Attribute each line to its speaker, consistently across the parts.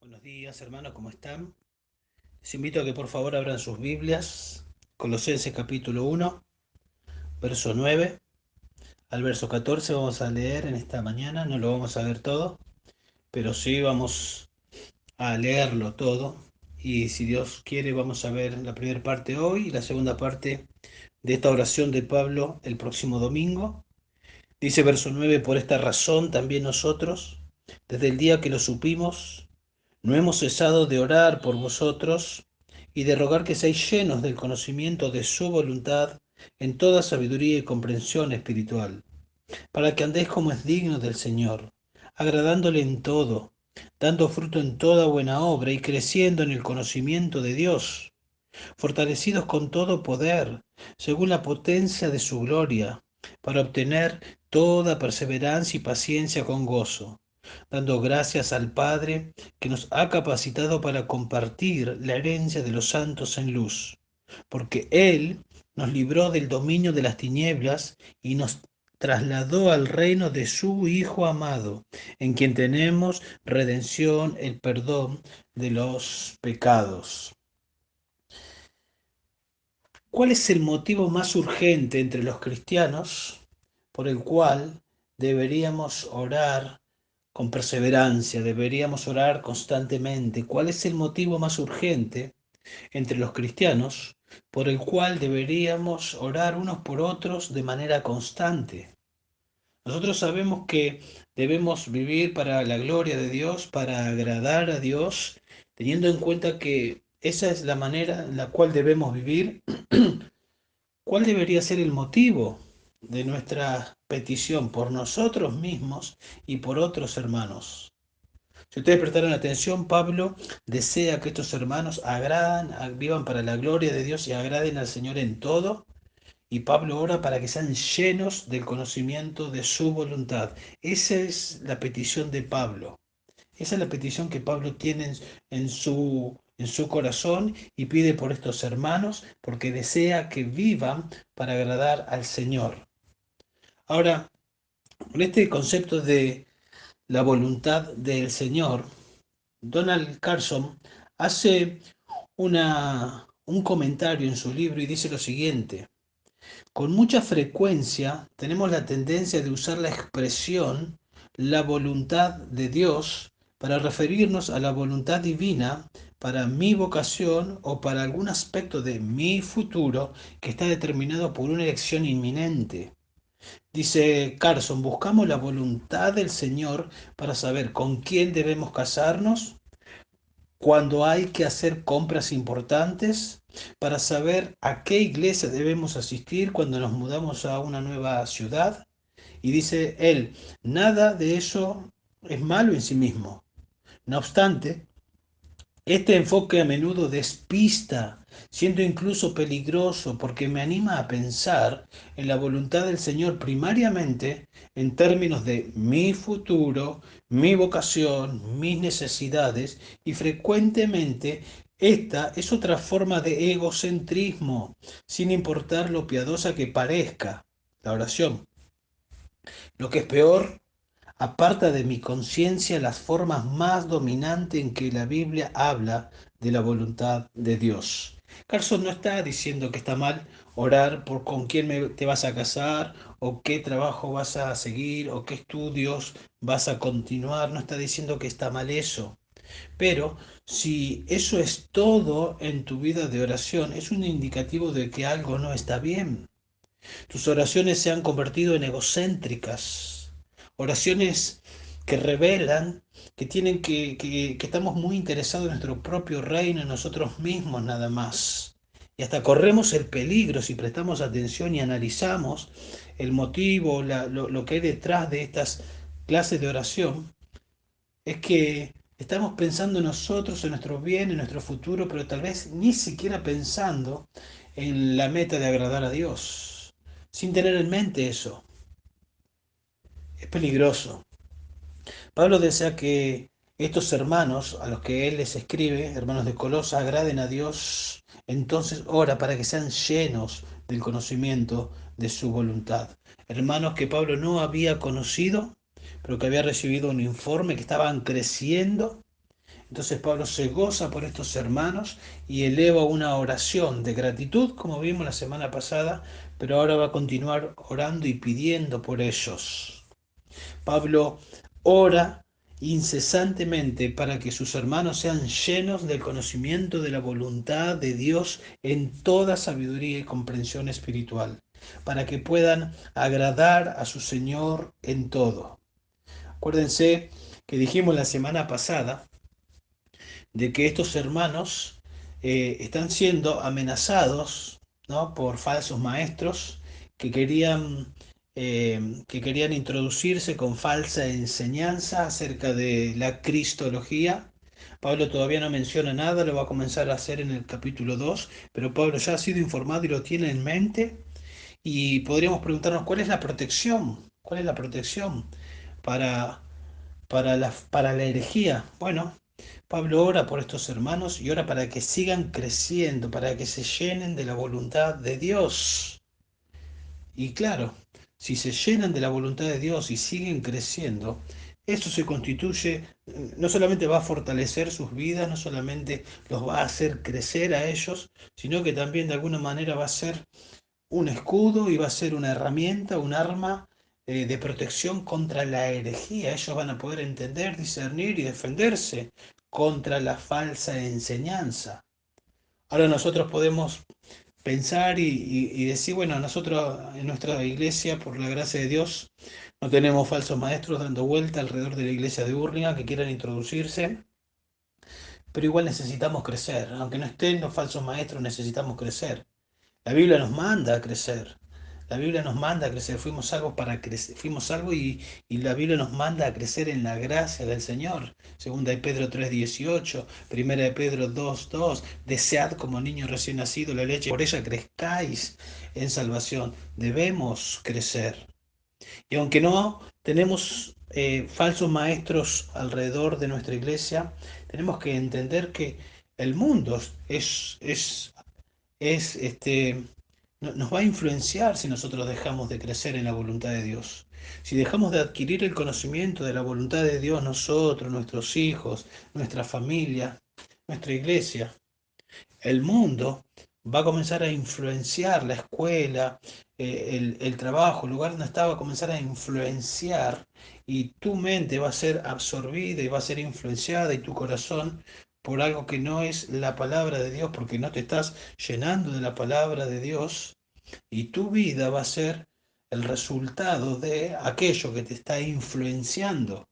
Speaker 1: Buenos días, hermanos, ¿cómo están? Les invito a que por favor abran sus Biblias, Colosenses capítulo 1, verso 9 al verso 14 vamos a leer en esta mañana, no lo vamos a ver todo, pero sí vamos a leerlo todo. Y si Dios quiere, vamos a ver la primera parte hoy y la segunda parte de esta oración de Pablo el próximo domingo. Dice verso 9: por esta razón también nosotros, desde el día que lo supimos, no hemos cesado de orar por vosotros y de rogar que seáis llenos del conocimiento de su voluntad en toda sabiduría y comprensión espiritual, para que andéis como es digno del Señor, agradándole en todo, dando fruto en toda buena obra y creciendo en el conocimiento de Dios, fortalecidos con todo poder, según la potencia de su gloria, para obtener toda perseverancia y paciencia con gozo, dando gracias al Padre que nos ha capacitado para compartir la herencia de los santos en luz, porque Él nos libró del dominio de las tinieblas y nos trasladó al reino de su Hijo amado, en quien tenemos redención, el perdón de los pecados. ¿Cuál es el motivo más urgente entre los cristianos por el cual deberíamos orar con perseverancia, deberíamos orar constantemente? ¿Cuál es el motivo más urgente entre los cristianos por el cual deberíamos orar unos por otros de manera constante? Nosotros sabemos que debemos vivir para la gloria de Dios, para agradar a Dios, teniendo en cuenta que esa es la manera en la cual debemos vivir. ¿Cuál debería ser el motivo de nuestra petición por nosotros mismos y por otros hermanos? Si ustedes prestaron atención, Pablo desea que estos hermanos vivan para la gloria de Dios y agraden al Señor en todo. Y Pablo ora para que sean llenos del conocimiento de su voluntad. Esa es la petición de Pablo. Esa es la petición que Pablo tiene en su corazón y pide por estos hermanos porque desea que vivan para agradar al Señor. Ahora, con este concepto de la voluntad del Señor, Donald Carson hace un comentario en su libro y dice lo siguiente: con mucha frecuencia tenemos la tendencia de usar la expresión la voluntad de Dios para referirnos a la voluntad divina para mi vocación o para algún aspecto de mi futuro que está determinado por una elección inminente. Dice Carson, buscamos la voluntad del Señor para saber con quién debemos casarnos, cuando hay que hacer compras importantes, para saber a qué iglesia debemos asistir cuando nos mudamos a una nueva ciudad. Y dice él, nada de eso es malo en sí mismo. No obstante, este enfoque a menudo despista, siendo incluso peligroso porque me anima a pensar en la voluntad del Señor primariamente en términos de mi futuro, mi vocación, mis necesidades, y frecuentemente esta es otra forma de egocentrismo, sin importar lo piadosa que parezca la oración. Lo que es peor, aparta de mi conciencia las formas más dominantes en que la Biblia habla de la voluntad de Dios. Carson no está diciendo que está mal orar por con quién te vas a casar, o qué trabajo vas a seguir, o qué estudios vas a continuar. No está diciendo que está mal eso. Pero si eso es todo en tu vida de oración, es un indicativo de que algo no está bien. Tus oraciones se han convertido en egocéntricas, oraciones que revelan que que estamos muy interesados en nuestro propio reino, en nosotros mismos nada más. Y hasta corremos el peligro si prestamos atención y analizamos el motivo, lo que hay detrás de estas clases de oración, es que estamos pensando en nosotros, en nuestro bien, en nuestro futuro, pero tal vez ni siquiera pensando en la meta de agradar a Dios, sin tener en mente eso. Es peligroso. Pablo desea que estos hermanos, a los que él les escribe, hermanos de Colosa, agraden a Dios. Entonces ora para que sean llenos del conocimiento de su voluntad. Hermanos que Pablo no había conocido, pero que había recibido un informe, que estaban creciendo. Entonces Pablo se goza por estos hermanos y eleva una oración de gratitud, como vimos la semana pasada, pero ahora va a continuar orando y pidiendo por ellos. Pablo ora incesantemente para que sus hermanos sean llenos del conocimiento de la voluntad de Dios en toda sabiduría y comprensión espiritual, para que puedan agradar a su Señor en todo. Acuérdense que dijimos la semana pasada de que estos hermanos están siendo amenazados, ¿no?, por falsos maestros que querían introducirse con falsa enseñanza acerca de la cristología. Pablo todavía no menciona nada, lo va a comenzar a hacer en el capítulo 2, pero Pablo ya ha sido informado y lo tiene en mente. Y podríamos preguntarnos cuál es la protección, cuál es la protección para, para la herejía. Bueno, Pablo ora por estos hermanos y ora para que sigan creciendo, para que se llenen de la voluntad de Dios. Y claro, si se llenan de la voluntad de Dios y siguen creciendo, esto se constituye, no solamente va a fortalecer sus vidas, no solamente los va a hacer crecer a ellos, sino que también de alguna manera va a ser un escudo y va a ser una herramienta, un arma de protección contra la herejía. Ellos van a poder entender, discernir y defenderse contra la falsa enseñanza. Ahora nosotros podemos pensar y decir, bueno, nosotros en nuestra iglesia, por la gracia de Dios, no tenemos falsos maestros dando vuelta alrededor de la iglesia de Urlinga que quieran introducirse, pero igual necesitamos crecer. Aunque no estén los falsos maestros, necesitamos crecer. La Biblia nos manda a crecer. La Biblia nos manda a crecer. Fuimos salvos para crecer. Fuimos salvos y la Biblia nos manda a crecer en la gracia del Señor. Segunda de Pedro 3:18, Primera de Pedro 2:2. Desead como niño recién nacido la leche, por ella crezcáis en salvación. Debemos crecer. Y aunque no tenemos falsos maestros alrededor de nuestra iglesia, tenemos que entender que el mundo es nos va a influenciar si nosotros dejamos de crecer en la voluntad de Dios. Si dejamos de adquirir el conocimiento de la voluntad de Dios, nosotros, nuestros hijos, nuestra familia, nuestra iglesia, el mundo va a comenzar a influenciar la escuela, el trabajo, el lugar donde está, va a comenzar a influenciar y tu mente va a ser absorbida y va a ser influenciada y tu corazón por algo que no es la palabra de Dios, porque no te estás llenando de la palabra de Dios y tu vida va a ser el resultado de aquello que te está influenciando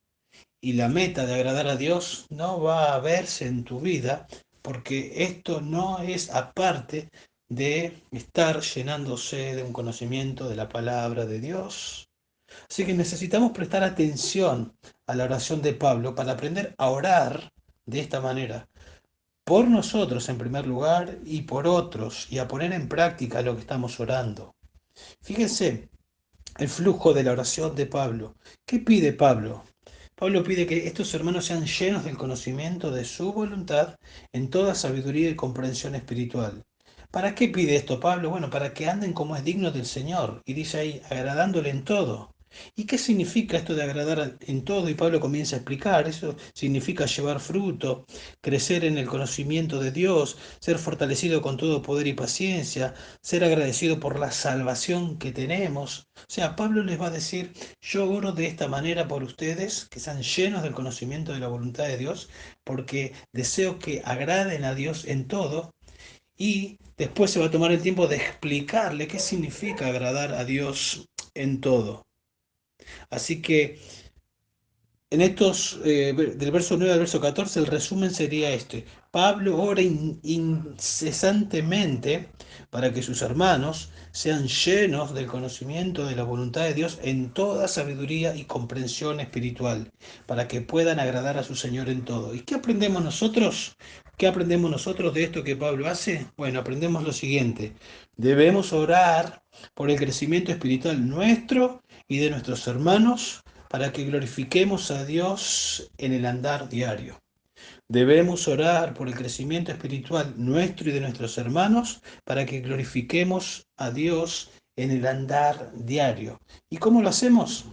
Speaker 1: y la meta de agradar a Dios no va a verse en tu vida porque esto no es aparte de estar llenándose de un conocimiento de la palabra de Dios. Así que necesitamos prestar atención a la oración de Pablo para aprender a orar de esta manera, por nosotros en primer lugar y por otros, y a poner en práctica lo que estamos orando. Fíjense el flujo de la oración de Pablo. ¿Qué pide Pablo? Pablo pide que estos hermanos sean llenos del conocimiento de su voluntad en toda sabiduría y comprensión espiritual. ¿Para qué pide esto Pablo? Bueno, para que anden como es digno del Señor. Y dice ahí, agradándole en todo. ¿Y qué significa esto de agradar en todo? Y Pablo comienza a explicar. Eso significa llevar fruto, crecer en el conocimiento de Dios, ser fortalecido con todo poder y paciencia, ser agradecido por la salvación que tenemos. O sea, Pablo les va a decir, yo oro de esta manera por ustedes, que sean llenos del conocimiento de la voluntad de Dios, porque deseo que agraden a Dios en todo, y después se va a tomar el tiempo de explicarle qué significa agradar a Dios en todo. Así que en estos, del verso 9 al verso 14, el resumen sería este. Pablo ora incesantemente para que sus hermanos sean llenos del conocimiento de la voluntad de Dios en toda sabiduría y comprensión espiritual, para que puedan agradar a su Señor en todo. ¿Y qué aprendemos nosotros? ¿Qué aprendemos nosotros de esto que Pablo hace? Bueno, aprendemos lo siguiente. Debemos orar por el crecimiento espiritual nuestro y de nuestros hermanos para que glorifiquemos a Dios en el andar diario. Debemos orar por el crecimiento espiritual nuestro y de nuestros hermanos para que glorifiquemos a Dios en el andar diario. ¿Y cómo lo hacemos?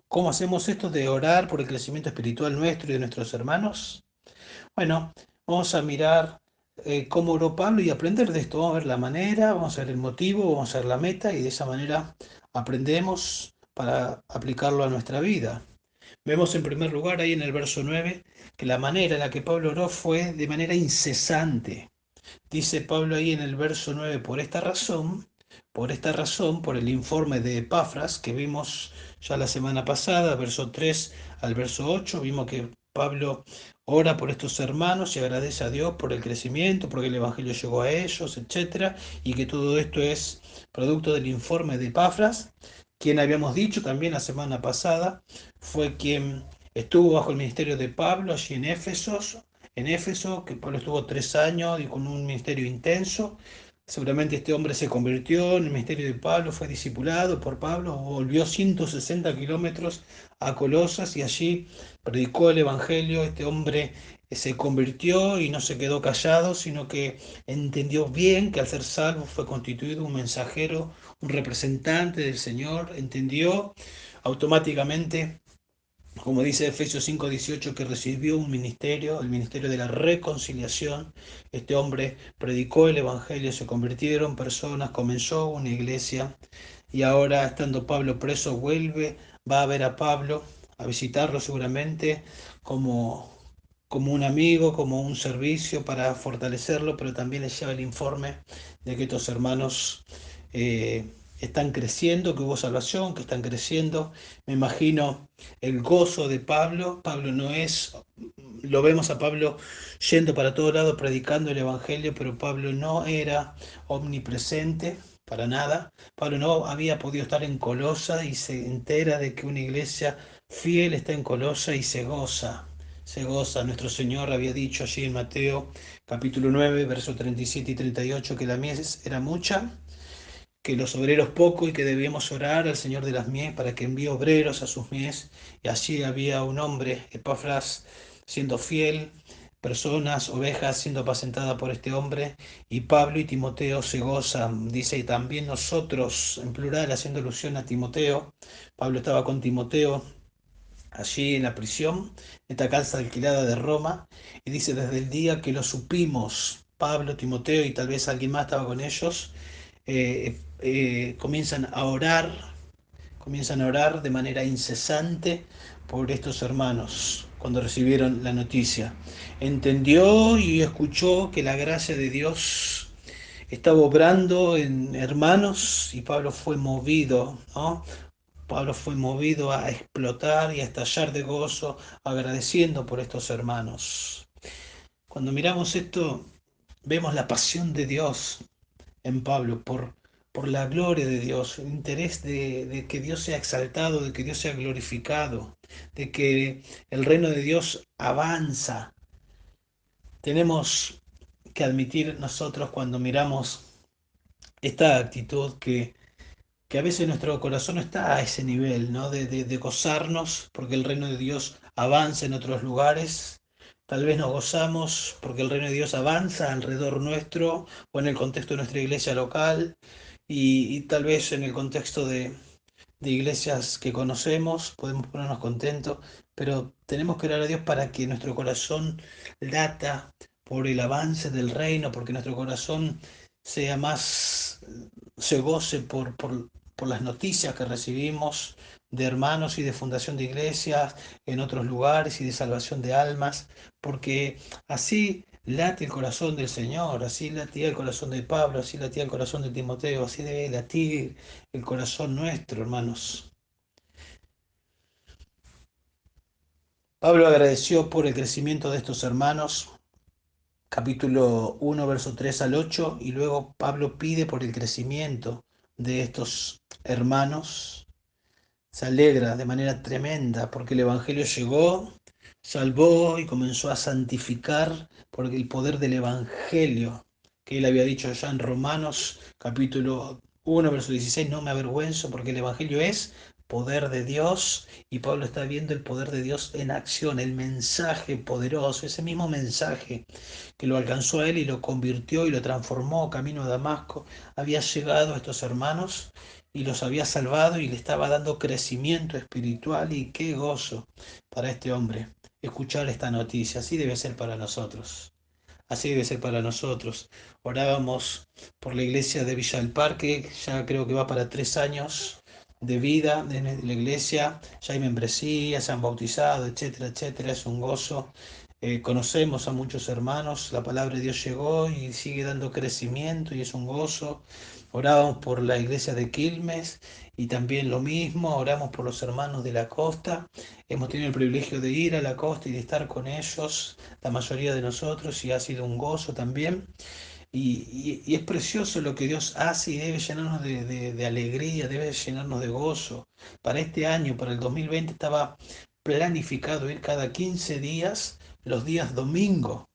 Speaker 1: ¿Cómo hacemos esto de orar por el crecimiento espiritual nuestro y de nuestros hermanos? Bueno, vamos a mirar cómo oró Pablo y aprender de esto. Vamos a ver la manera, vamos a ver el motivo, vamos a ver la meta y de esa manera aprendemos para aplicarlo a nuestra vida. Vemos en primer lugar ahí en el verso 9 que la manera en la que Pablo oró fue de manera incesante. Dice Pablo ahí en el verso 9, por el informe de Epafras que vimos ya la semana pasada, verso 3 al verso 8, vimos que Pablo ora por estos hermanos y agradece a Dios por el crecimiento, porque el Evangelio llegó a ellos, etcétera, y que todo esto es producto del informe de Epafras, quien habíamos dicho también la semana pasada, fue quien estuvo bajo el ministerio de Pablo allí en Éfeso, que Pablo estuvo 3 años y con un ministerio intenso. Seguramente este hombre se convirtió en el ministerio de Pablo, fue discipulado por Pablo, volvió 160 kilómetros a Colosas y allí predicó el Evangelio. Este hombre se convirtió y no se quedó callado, sino que entendió bien que al ser salvo fue constituido un mensajero, un representante del Señor, entendió automáticamente, como dice Efesios 5:18, que recibió un ministerio, el ministerio de la reconciliación. Este hombre predicó el Evangelio, se convirtieron personas, comenzó una iglesia y ahora, estando Pablo preso, vuelve, va a ver a Pablo, a visitarlo seguramente como un amigo, como un servicio para fortalecerlo, pero también le lleva el informe de que estos hermanos están creciendo, que hubo salvación, que están creciendo. Me imagino el gozo de Pablo. Pablo no es, lo vemos a Pablo yendo para todos lados predicando el Evangelio, pero Pablo no era omnipresente. Para nada. Pablo no había podido estar en Colosa y se entera de que una iglesia fiel está en Colosa y se goza. Se goza. Nuestro Señor había dicho allí en Mateo capítulo 9, versos 37 y 38 que la mies era mucha, que los obreros poco y que debíamos orar al Señor de las mies para que envíe obreros a sus mies. Y allí había un hombre, Epafras, siendo fiel, personas, ovejas siendo apacentadas por este hombre, y Pablo y Timoteo se gozan. Dice, y también nosotros, en plural, haciendo alusión a Timoteo. Pablo estaba con Timoteo allí en la prisión, esta casa alquilada de Roma, y dice, desde el día que lo supimos, Pablo, Timoteo y tal vez alguien más estaba con ellos, comienzan a orar de manera incesante por estos hermanos cuando recibieron la noticia. Entendió y escuchó que la gracia de Dios estaba obrando en hermanos y Pablo fue movido, ¿no? Pablo fue movido a explotar y a estallar de gozo, agradeciendo por estos hermanos. Cuando miramos esto, vemos la pasión de Dios en Pablo por la gloria de Dios, el interés de que Dios sea exaltado, de que Dios sea glorificado, de que el reino de Dios avanza. Tenemos que admitir nosotros cuando miramos esta actitud que a veces nuestro corazón no está a ese nivel, ¿no? De gozarnos porque el reino de Dios avanza en otros lugares. Tal vez nos gozamos porque el reino de Dios avanza alrededor nuestro o en el contexto de nuestra iglesia local y tal vez en el contexto de iglesias que conocemos podemos ponernos contentos, pero tenemos que orar a Dios para que nuestro corazón lata por el avance del reino, porque nuestro corazón sea más, se goce por las noticias que recibimos de hermanos y de fundación de iglesias en otros lugares y de salvación de almas, porque así late el corazón del Señor, así latía el corazón de Pablo, así latía el corazón de Timoteo, así debe latir el corazón nuestro, hermanos. Pablo agradeció por el crecimiento de estos hermanos, capítulo 1, verso 3 al 8, y luego Pablo pide por el crecimiento de estos hermanos. Se alegra de manera tremenda porque el Evangelio llegó, salvó y comenzó a santificar por el poder del Evangelio, que él había dicho ya en Romanos capítulo 1, verso 16, no me avergüenzo porque el Evangelio es poder de Dios y Pablo está viendo el poder de Dios en acción, el mensaje poderoso, ese mismo mensaje que lo alcanzó a él y lo convirtió y lo transformó camino a Damasco, había llegado a estos hermanos y los había salvado y le estaba dando crecimiento espiritual y qué gozo para este hombre. escuchar esta noticia. Así debe ser para nosotros. Así debe ser para nosotros. Orábamos por la iglesia de Villa del Parque, ya creo que va para 3 años de vida en la iglesia, ya hay membresía, se han bautizado, etcétera, etcétera, es un gozo. Conocemos a muchos hermanos, la palabra de Dios llegó y sigue dando crecimiento y es un gozo. Orábamos por la iglesia de Quilmes y también lo mismo, oramos por los hermanos de la costa. Hemos tenido el privilegio de ir a la costa y de estar con ellos, la mayoría de nosotros, y ha sido un gozo también. Y es precioso lo que Dios hace y debe llenarnos de alegría, debe llenarnos de gozo. Para este año, para el 2020, estaba planificado ir cada 15 días, los días domingo.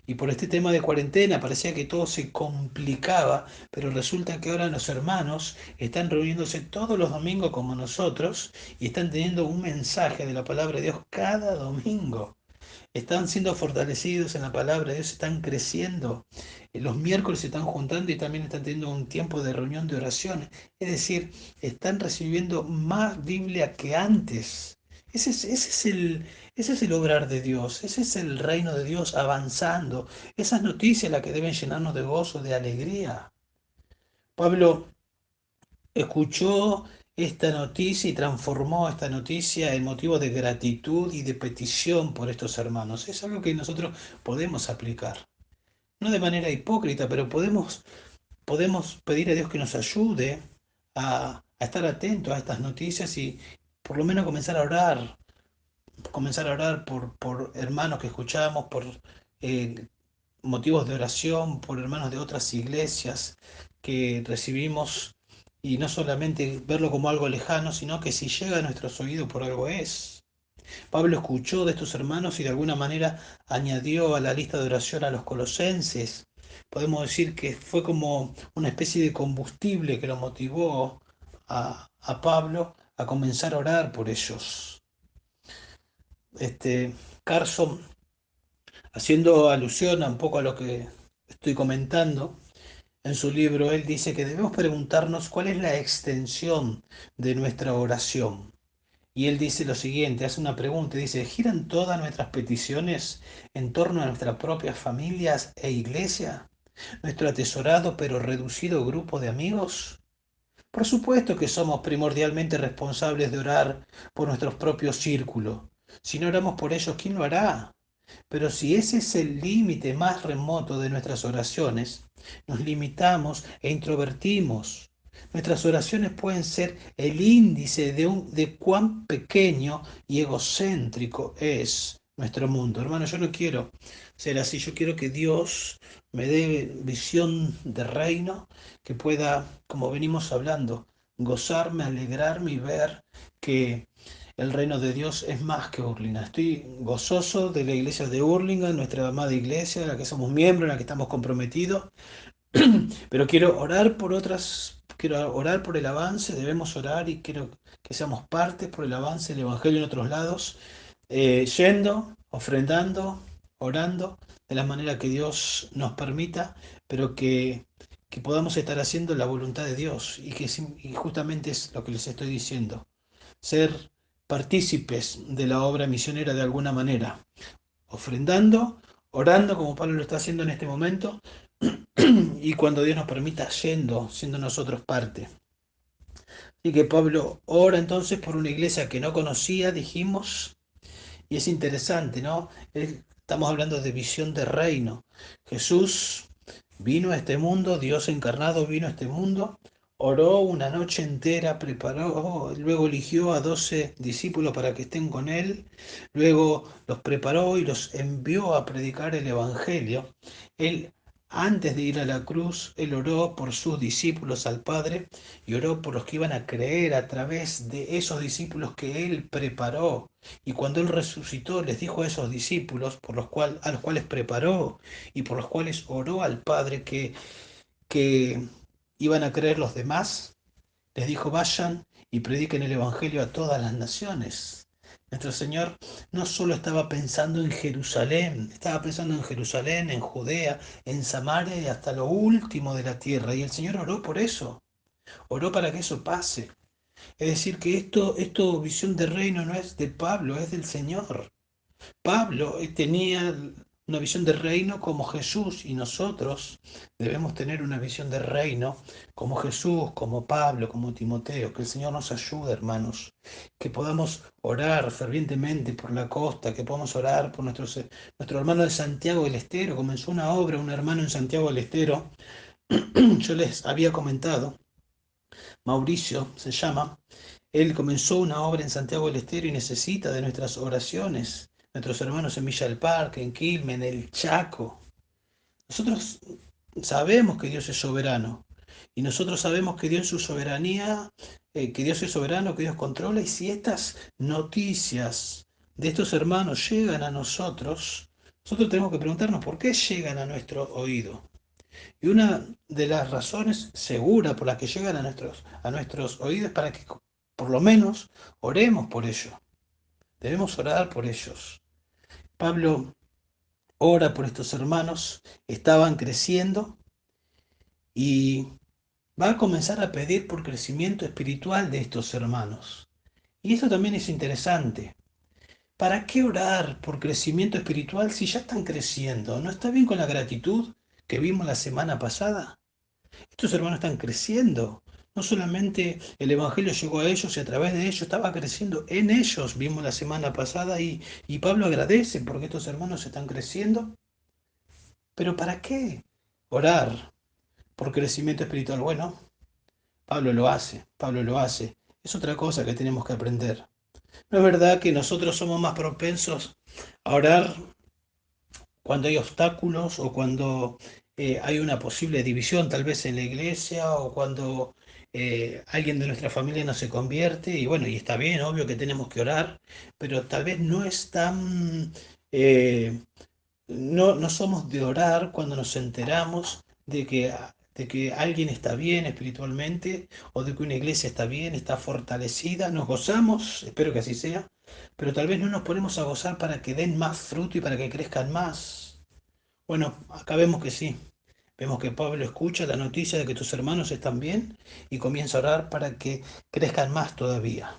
Speaker 1: Y por este tema de cuarentena parecía que todo se complicaba, pero resulta que ahora los hermanos están reuniéndose todos los domingos como nosotros y están teniendo un mensaje de la palabra de Dios cada domingo. Están siendo fortalecidos en la palabra de Dios, están creciendo. Los miércoles se están juntando y también están teniendo un tiempo de reunión de oración. Es decir, están recibiendo más Biblia que antes. Ese es el obrar de Dios, ese es el reino de Dios avanzando. Esas noticias las que deben llenarnos de gozo, de alegría. Pablo escuchó esta noticia y transformó esta noticia en motivo de gratitud y de petición por estos hermanos. Es algo que nosotros podemos aplicar. No de manera hipócrita, pero podemos pedir a Dios que nos ayude a estar atentos a estas noticias y por lo menos comenzar a orar por hermanos que escuchamos, por eh, motivos de oración, por hermanos de otras iglesias que recibimos y no solamente verlo como algo lejano, sino que si llega a nuestros oídos por algo es. Pablo escuchó de estos hermanos y de alguna manera añadió a la lista de oración a los colosenses. Podemos decir que fue como una especie de combustible que lo motivó a Pablo a comenzar a orar por ellos. Carson, haciendo alusión a un poco a lo que estoy comentando, en su libro él dice que debemos preguntarnos cuál es la extensión de nuestra oración. Y él dice lo siguiente, hace una pregunta, dice, ¿giran todas nuestras peticiones en torno a nuestras propias familias e iglesia? ¿Nuestro atesorado pero reducido grupo de amigos? Por supuesto que somos primordialmente responsables de orar por nuestros propios círculos. Si no oramos por ellos, ¿quién lo hará? Pero si ese es el límite más remoto de nuestras oraciones, nos limitamos e introvertimos. Nuestras oraciones pueden ser el índice de cuán pequeño y egocéntrico es nuestro mundo. Hermano, yo no quiero ser así. Yo quiero que Dios me dé visión de reino, que pueda, como venimos hablando, gozarme, alegrarme y ver que el reino de Dios es más que Hurlingham. Estoy gozoso de la iglesia de Hurlingham, nuestra amada iglesia, en la que somos miembros, en la que estamos comprometidos, pero quiero orar por otras, quiero orar por el avance, debemos orar y quiero que seamos parte por el avance del Evangelio en otros lados, yendo, ofrendando, orando, de la manera que Dios nos permita, pero que podamos estar haciendo la voluntad de Dios y justamente es lo que les estoy diciendo ser partícipes de la obra misionera de alguna manera, ofrendando, orando como Pablo lo está haciendo en este momento, y cuando Dios nos permita yendo, siendo nosotros parte. Así que Pablo ora entonces por una iglesia que no conocía, dijimos, y es interesante, ¿no? Estamos hablando de visión de reino. Jesús vino a este mundo, Dios encarnado vino a este mundo, oró una noche entera, preparó, luego eligió a 12 discípulos para que estén con él, luego los preparó y los envió a predicar el Evangelio. Él, antes de ir a la cruz, él oró por sus discípulos al Padre y oró por los que iban a creer a través de esos discípulos que él preparó. Y cuando él resucitó, les dijo a esos discípulos a los cuales preparó y por los cuales oró al Padre que iban a creer los demás, les dijo, vayan y prediquen el Evangelio a todas las naciones. Nuestro Señor no solo estaba pensando en Jerusalén, estaba pensando en Jerusalén, en Judea, en Samaria y hasta lo último de la tierra. Y el Señor oró por eso, oró para que eso pase. Es decir, que esto visión de reino no es de Pablo, es del Señor. Pablo tenía una visión de reino como Jesús y nosotros debemos tener una visión de reino como Jesús, como Pablo, como Timoteo. Que el Señor nos ayude, hermanos, que podamos orar fervientemente por la costa, que podamos orar por nuestro hermano de Santiago del Estero. Comenzó una obra, un hermano en Santiago del Estero. Yo les había comentado, Mauricio se llama. Él comenzó una obra en Santiago del Estero y necesita de nuestras oraciones. Nuestros hermanos en Villa del Parque, en Quilmes, en el Chaco. Nosotros sabemos que Dios es soberano y nosotros sabemos que Dios en su soberanía, que Dios es soberano, que Dios controla, y si estas noticias de estos hermanos llegan a nosotros tenemos que preguntarnos por qué llegan a nuestro oído. Y una de las razones seguras por las que llegan a nuestros oídos es para que por lo menos oremos por ellos. Debemos orar por ellos. Pablo ora por estos hermanos, estaban creciendo y va a comenzar a pedir por crecimiento espiritual de estos hermanos. Y esto también es interesante. ¿Para qué orar por crecimiento espiritual si ya están creciendo? ¿No está bien con la gratitud que vimos la semana pasada? Estos hermanos están creciendo. No solamente el Evangelio llegó a ellos y a través de ellos estaba creciendo en ellos, vimos la semana pasada, y Pablo agradece porque estos hermanos están creciendo. Pero ¿para qué orar por crecimiento espiritual? Bueno, Pablo lo hace. Es otra cosa que tenemos que aprender. ¿No es verdad que nosotros somos más propensos a orar cuando hay obstáculos o cuando hay una posible división tal vez en la iglesia o cuando alguien de nuestra familia no se convierte? Y bueno, y está bien, obvio que tenemos que orar, pero tal vez no es tan... no somos de orar cuando nos enteramos de que alguien está bien espiritualmente o de que una iglesia está bien, está fortalecida. Nos gozamos, espero que así sea, pero tal vez no nos ponemos a gozar para que den más fruto y para que crezcan más. Bueno, acá vemos que sí. Vemos que Pablo escucha la noticia de que tus hermanos están bien y comienza a orar para que crezcan más todavía.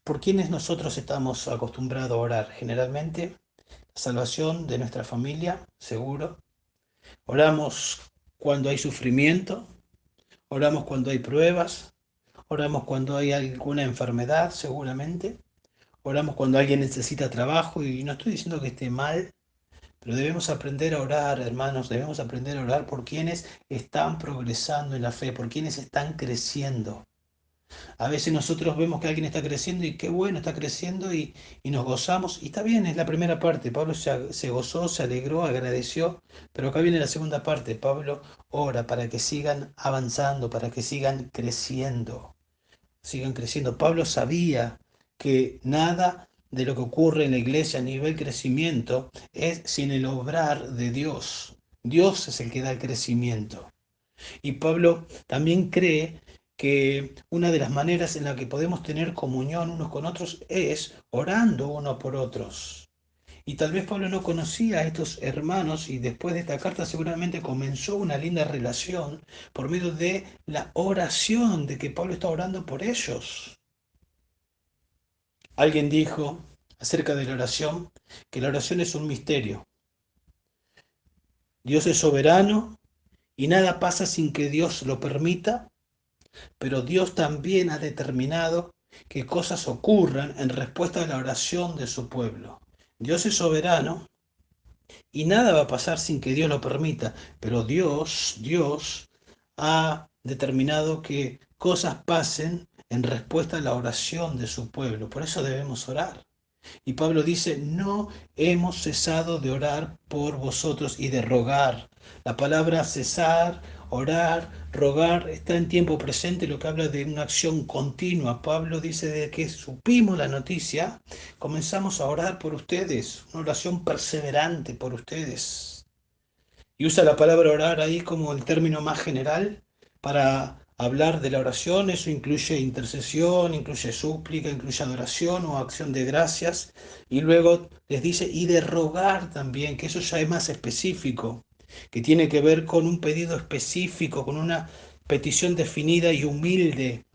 Speaker 1: ¿Por quiénes nosotros estamos acostumbrados a orar? Generalmente, salvación de nuestra familia, seguro. Oramos cuando hay sufrimiento, oramos cuando hay pruebas, oramos cuando hay alguna enfermedad, seguramente. Oramos cuando alguien necesita trabajo, y no estoy diciendo que esté mal, pero debemos aprender a orar, hermanos, debemos aprender a orar por quienes están progresando en la fe, por quienes están creciendo. A veces nosotros vemos que alguien está creciendo y qué bueno, está creciendo, y nos gozamos. Y está bien, es la primera parte. Pablo se gozó, se alegró, agradeció. Pero acá viene la segunda parte. Pablo ora para que sigan avanzando, para que sigan creciendo. Sigan creciendo. Pablo sabía que nada de lo que ocurre en la iglesia a nivel crecimiento es sin el obrar de Dios. Dios es el que da el crecimiento. Y Pablo también cree que una de las maneras en la que podemos tener comunión unos con otros es orando unos por otros. Y tal vez Pablo no conocía a estos hermanos y después de esta carta seguramente comenzó una linda relación por medio de la oración, de que Pablo está orando por ellos. Alguien dijo acerca de la oración que la oración es un misterio. Dios es soberano y nada pasa sin que Dios lo permita. Pero Dios también ha determinado que cosas ocurran en respuesta a la oración de su pueblo. Dios es soberano y nada va a pasar sin que Dios lo permita, pero Dios ha determinado que cosas pasen en respuesta a la oración de su pueblo. Por eso debemos orar. Y Pablo dice, no hemos cesado de orar por vosotros y de rogar. La palabra cesar, orar, rogar, está en tiempo presente, lo que habla de una acción continua. Pablo dice, de que supimos la noticia, comenzamos a orar por ustedes, una oración perseverante por ustedes. Y usa la palabra orar ahí como el término más general para hablar de la oración. Eso incluye intercesión, incluye súplica, incluye adoración o acción de gracias. Y luego les dice, y de rogar también, que eso ya es más específico, que tiene que ver con un pedido específico, con una petición definida y humilde,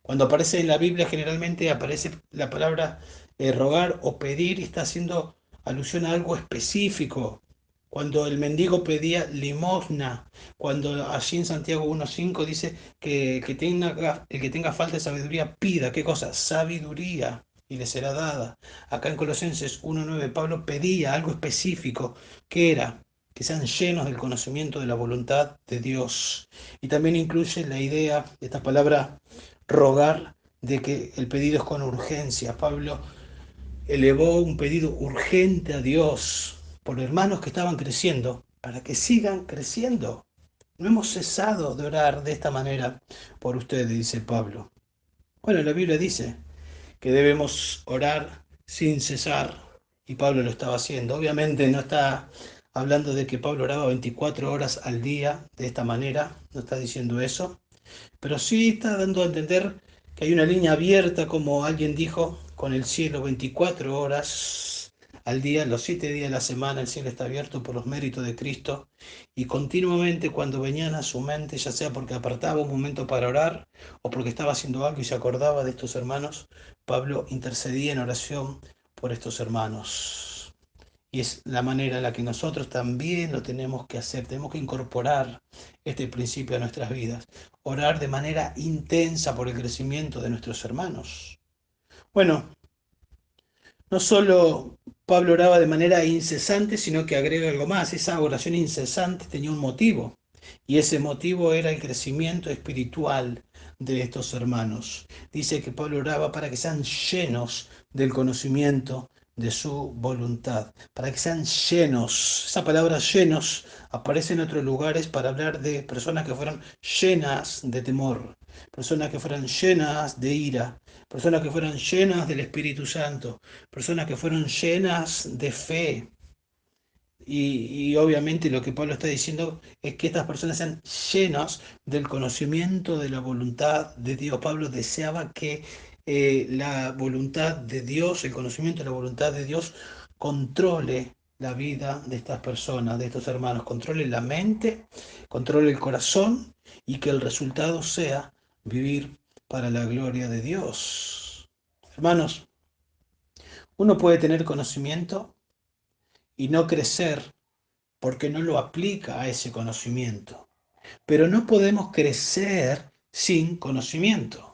Speaker 1: Cuando aparece en la Biblia generalmente aparece la palabra rogar o pedir y está haciendo alusión a algo específico. Cuando el mendigo pedía limosna, cuando allí en Santiago 1.5 dice el que tenga falta de sabiduría pida, ¿qué cosa? Sabiduría y le será dada. Acá en Colosenses 1.9 Pablo pedía algo específico, que era que sean llenos del conocimiento de la voluntad de Dios. Y también incluye la idea, esta palabra rogar, de que el pedido es con urgencia. Pablo elevó un pedido urgente a Dios por hermanos que estaban creciendo, para que sigan creciendo. No hemos cesado de orar de esta manera por ustedes, dice Pablo. Bueno, la Biblia dice que debemos orar sin cesar, y Pablo lo estaba haciendo. Obviamente no está hablando de que Pablo oraba 24 horas al día de esta manera, no está diciendo eso, pero sí está dando a entender que hay una línea abierta, como alguien dijo, con el cielo 24 horas al día, los 7 días de la semana, el cielo está abierto por los méritos de Cristo. Y continuamente cuando venían a su mente, ya sea porque apartaba un momento para orar o porque estaba haciendo algo y se acordaba de estos hermanos, Pablo intercedía en oración por estos hermanos. Y es la manera en la que nosotros también lo tenemos que hacer. Tenemos que incorporar este principio a nuestras vidas. Orar de manera intensa por el crecimiento de nuestros hermanos. Bueno, no solo Pablo oraba de manera incesante, sino que agrega algo más. Esa oración incesante tenía un motivo. Y ese motivo era el crecimiento espiritual de estos hermanos. Dice que Pablo oraba para que sean llenos del conocimiento de su voluntad, para que sean llenos. Esa palabra llenos aparece en otros lugares para hablar de personas que fueran llenas de temor, personas que fueran llenas de ira, personas que fueran llenas del Espíritu Santo, personas que fueron llenas de fe. Y obviamente lo que Pablo está diciendo es que estas personas sean llenas del conocimiento de la voluntad de Dios. Pablo deseaba que la voluntad de Dios, el conocimiento de la voluntad de Dios, controle la vida de estas personas, de estos hermanos, controle la mente, controle el corazón y que el resultado sea vivir para la gloria de Dios. Hermanos, uno puede tener conocimiento y no crecer porque no lo aplica a ese conocimiento. Pero no podemos crecer sin conocimiento.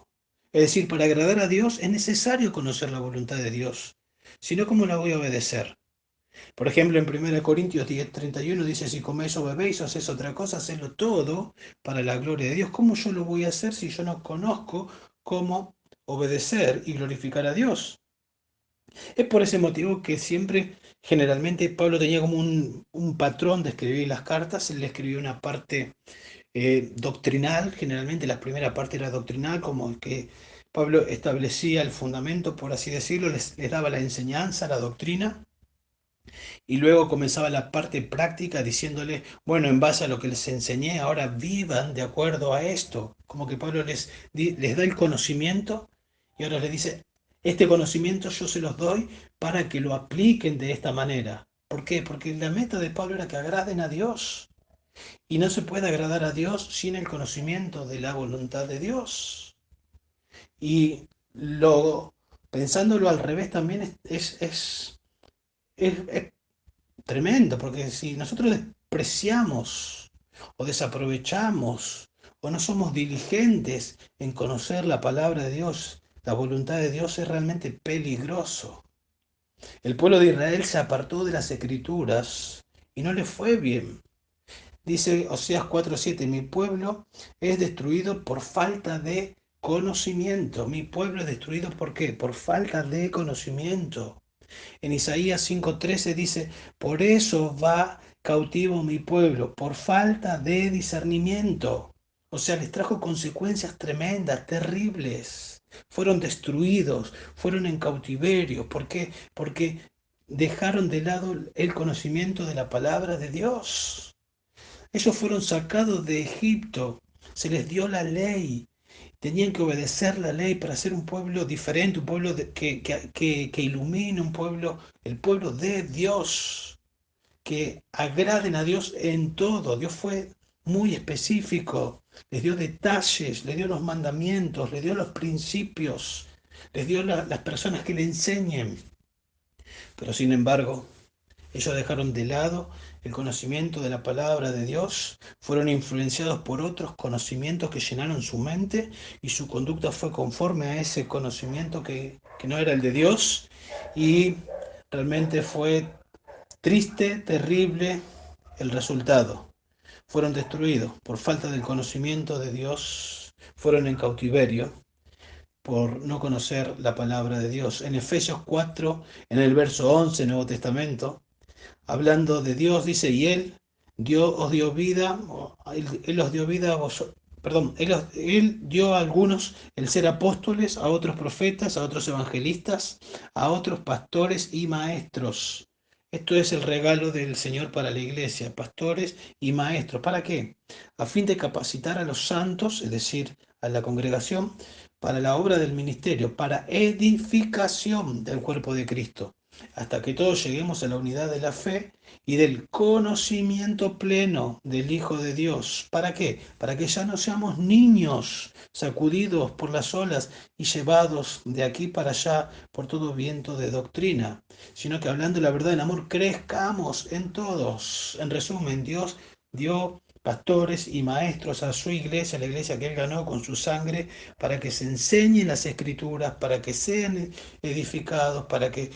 Speaker 1: Es decir, para agradar a Dios es necesario conocer la voluntad de Dios. Si no, ¿cómo la voy a obedecer? Por ejemplo, en 1 Corintios 10:31 dice, si coméis o bebéis o hacéis otra cosa, hacedlo todo para la gloria de Dios. ¿Cómo yo lo voy a hacer si yo no conozco cómo obedecer y glorificar a Dios? Es por ese motivo que siempre, generalmente, Pablo tenía como un patrón de escribir las cartas. Él le escribió una parte doctrinal, generalmente la primera parte era doctrinal, como que Pablo establecía el fundamento, por así decirlo, les daba la enseñanza, la doctrina, y luego comenzaba la parte práctica diciéndole, bueno, en base a lo que les enseñé, ahora vivan de acuerdo a esto. Como que Pablo les da el conocimiento y ahora les dice, este conocimiento yo se los doy para que lo apliquen de esta manera. ¿Por qué? Porque la meta de Pablo era que agraden a Dios. Y no se puede agradar a Dios sin el conocimiento de la voluntad de Dios. Y pensándolo al revés también es tremendo, porque si nosotros despreciamos o desaprovechamos o no somos diligentes en conocer la palabra de Dios, la voluntad de Dios, es realmente peligroso. El pueblo de Israel se apartó de las escrituras y no le fue bien. Dice Oseas 4:7, mi pueblo es destruido por falta de conocimiento. Mi pueblo es destruido ¿por qué? Por falta de conocimiento. En Isaías 5:13 dice, por eso va cautivo mi pueblo, por falta de discernimiento. O sea, les trajo consecuencias tremendas, terribles. Fueron destruidos, fueron en cautiverio. ¿Por qué? Porque dejaron de lado el conocimiento de la palabra de Dios. Ellos fueron sacados de Egipto, se les dio la ley, tenían que obedecer la ley para ser un pueblo diferente, un pueblo que ilumine, el pueblo de Dios, que agraden a Dios en todo. Dios fue muy específico. les dio detalles, les dio los mandamientos, les dio los principios, les dio las personas que le enseñen. Pero sin embargo, ellos dejaron de lado el conocimiento de la palabra de Dios, fueron influenciados por otros conocimientos que llenaron su mente y su conducta fue conforme a ese conocimiento que no era el de Dios y realmente fue triste, terrible el resultado. Fueron destruidos por falta del conocimiento de Dios, fueron en cautiverio por no conocer la palabra de Dios. En Efesios 4, en el verso 11, Nuevo Testamento, hablando de Dios, dice, y os dio vida, él os dio vida a vosotros. Perdón, él dio a algunos el ser apóstoles, a otros profetas, a otros evangelistas, a otros pastores y maestros. Esto es el regalo del Señor para la iglesia, pastores y maestros. ¿Para qué? A fin de capacitar a los santos, es decir, a la congregación, para la obra del ministerio, para edificación del cuerpo de Cristo, hasta que todos lleguemos a la unidad de la fe y del conocimiento pleno del Hijo de Dios. ¿Para qué? Para que ya no seamos niños sacudidos por las olas y llevados de aquí para allá por todo viento de doctrina, sino que hablando la verdad en amor crezcamos en todos. En resumen, Dios dio pastores y maestros a su iglesia, la iglesia que él ganó con su sangre, para que se enseñen las escrituras, para que sean edificados, para que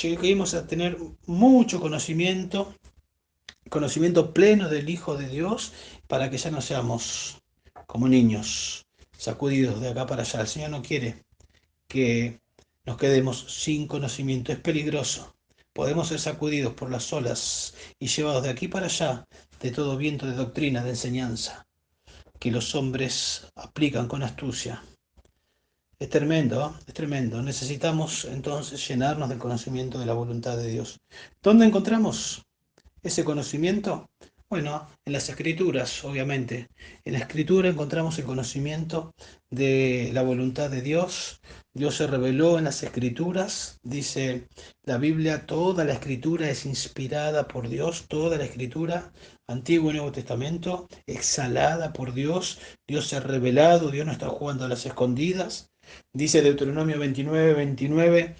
Speaker 1: lleguemos a tener mucho conocimiento pleno del Hijo de Dios, para que ya no seamos como niños, sacudidos de acá para allá. El Señor no quiere que nos quedemos sin conocimiento, es peligroso. Podemos ser sacudidos por las olas y llevados de aquí para allá de todo viento de doctrina, de enseñanza, que los hombres aplican con astucia. Es tremendo, ¿eh? Es tremendo. Necesitamos entonces llenarnos del conocimiento de la voluntad de Dios. ¿Dónde encontramos ese conocimiento? Bueno, en las escrituras, obviamente. En la escritura encontramos el conocimiento de la voluntad de Dios. Dios se reveló en las escrituras. Dice la Biblia, toda la escritura es inspirada por Dios, toda la escritura, Antiguo y Nuevo Testamento, exhalada por Dios. Dios se ha revelado, Dios no está jugando a las escondidas. Dice Deuteronomio 29:29.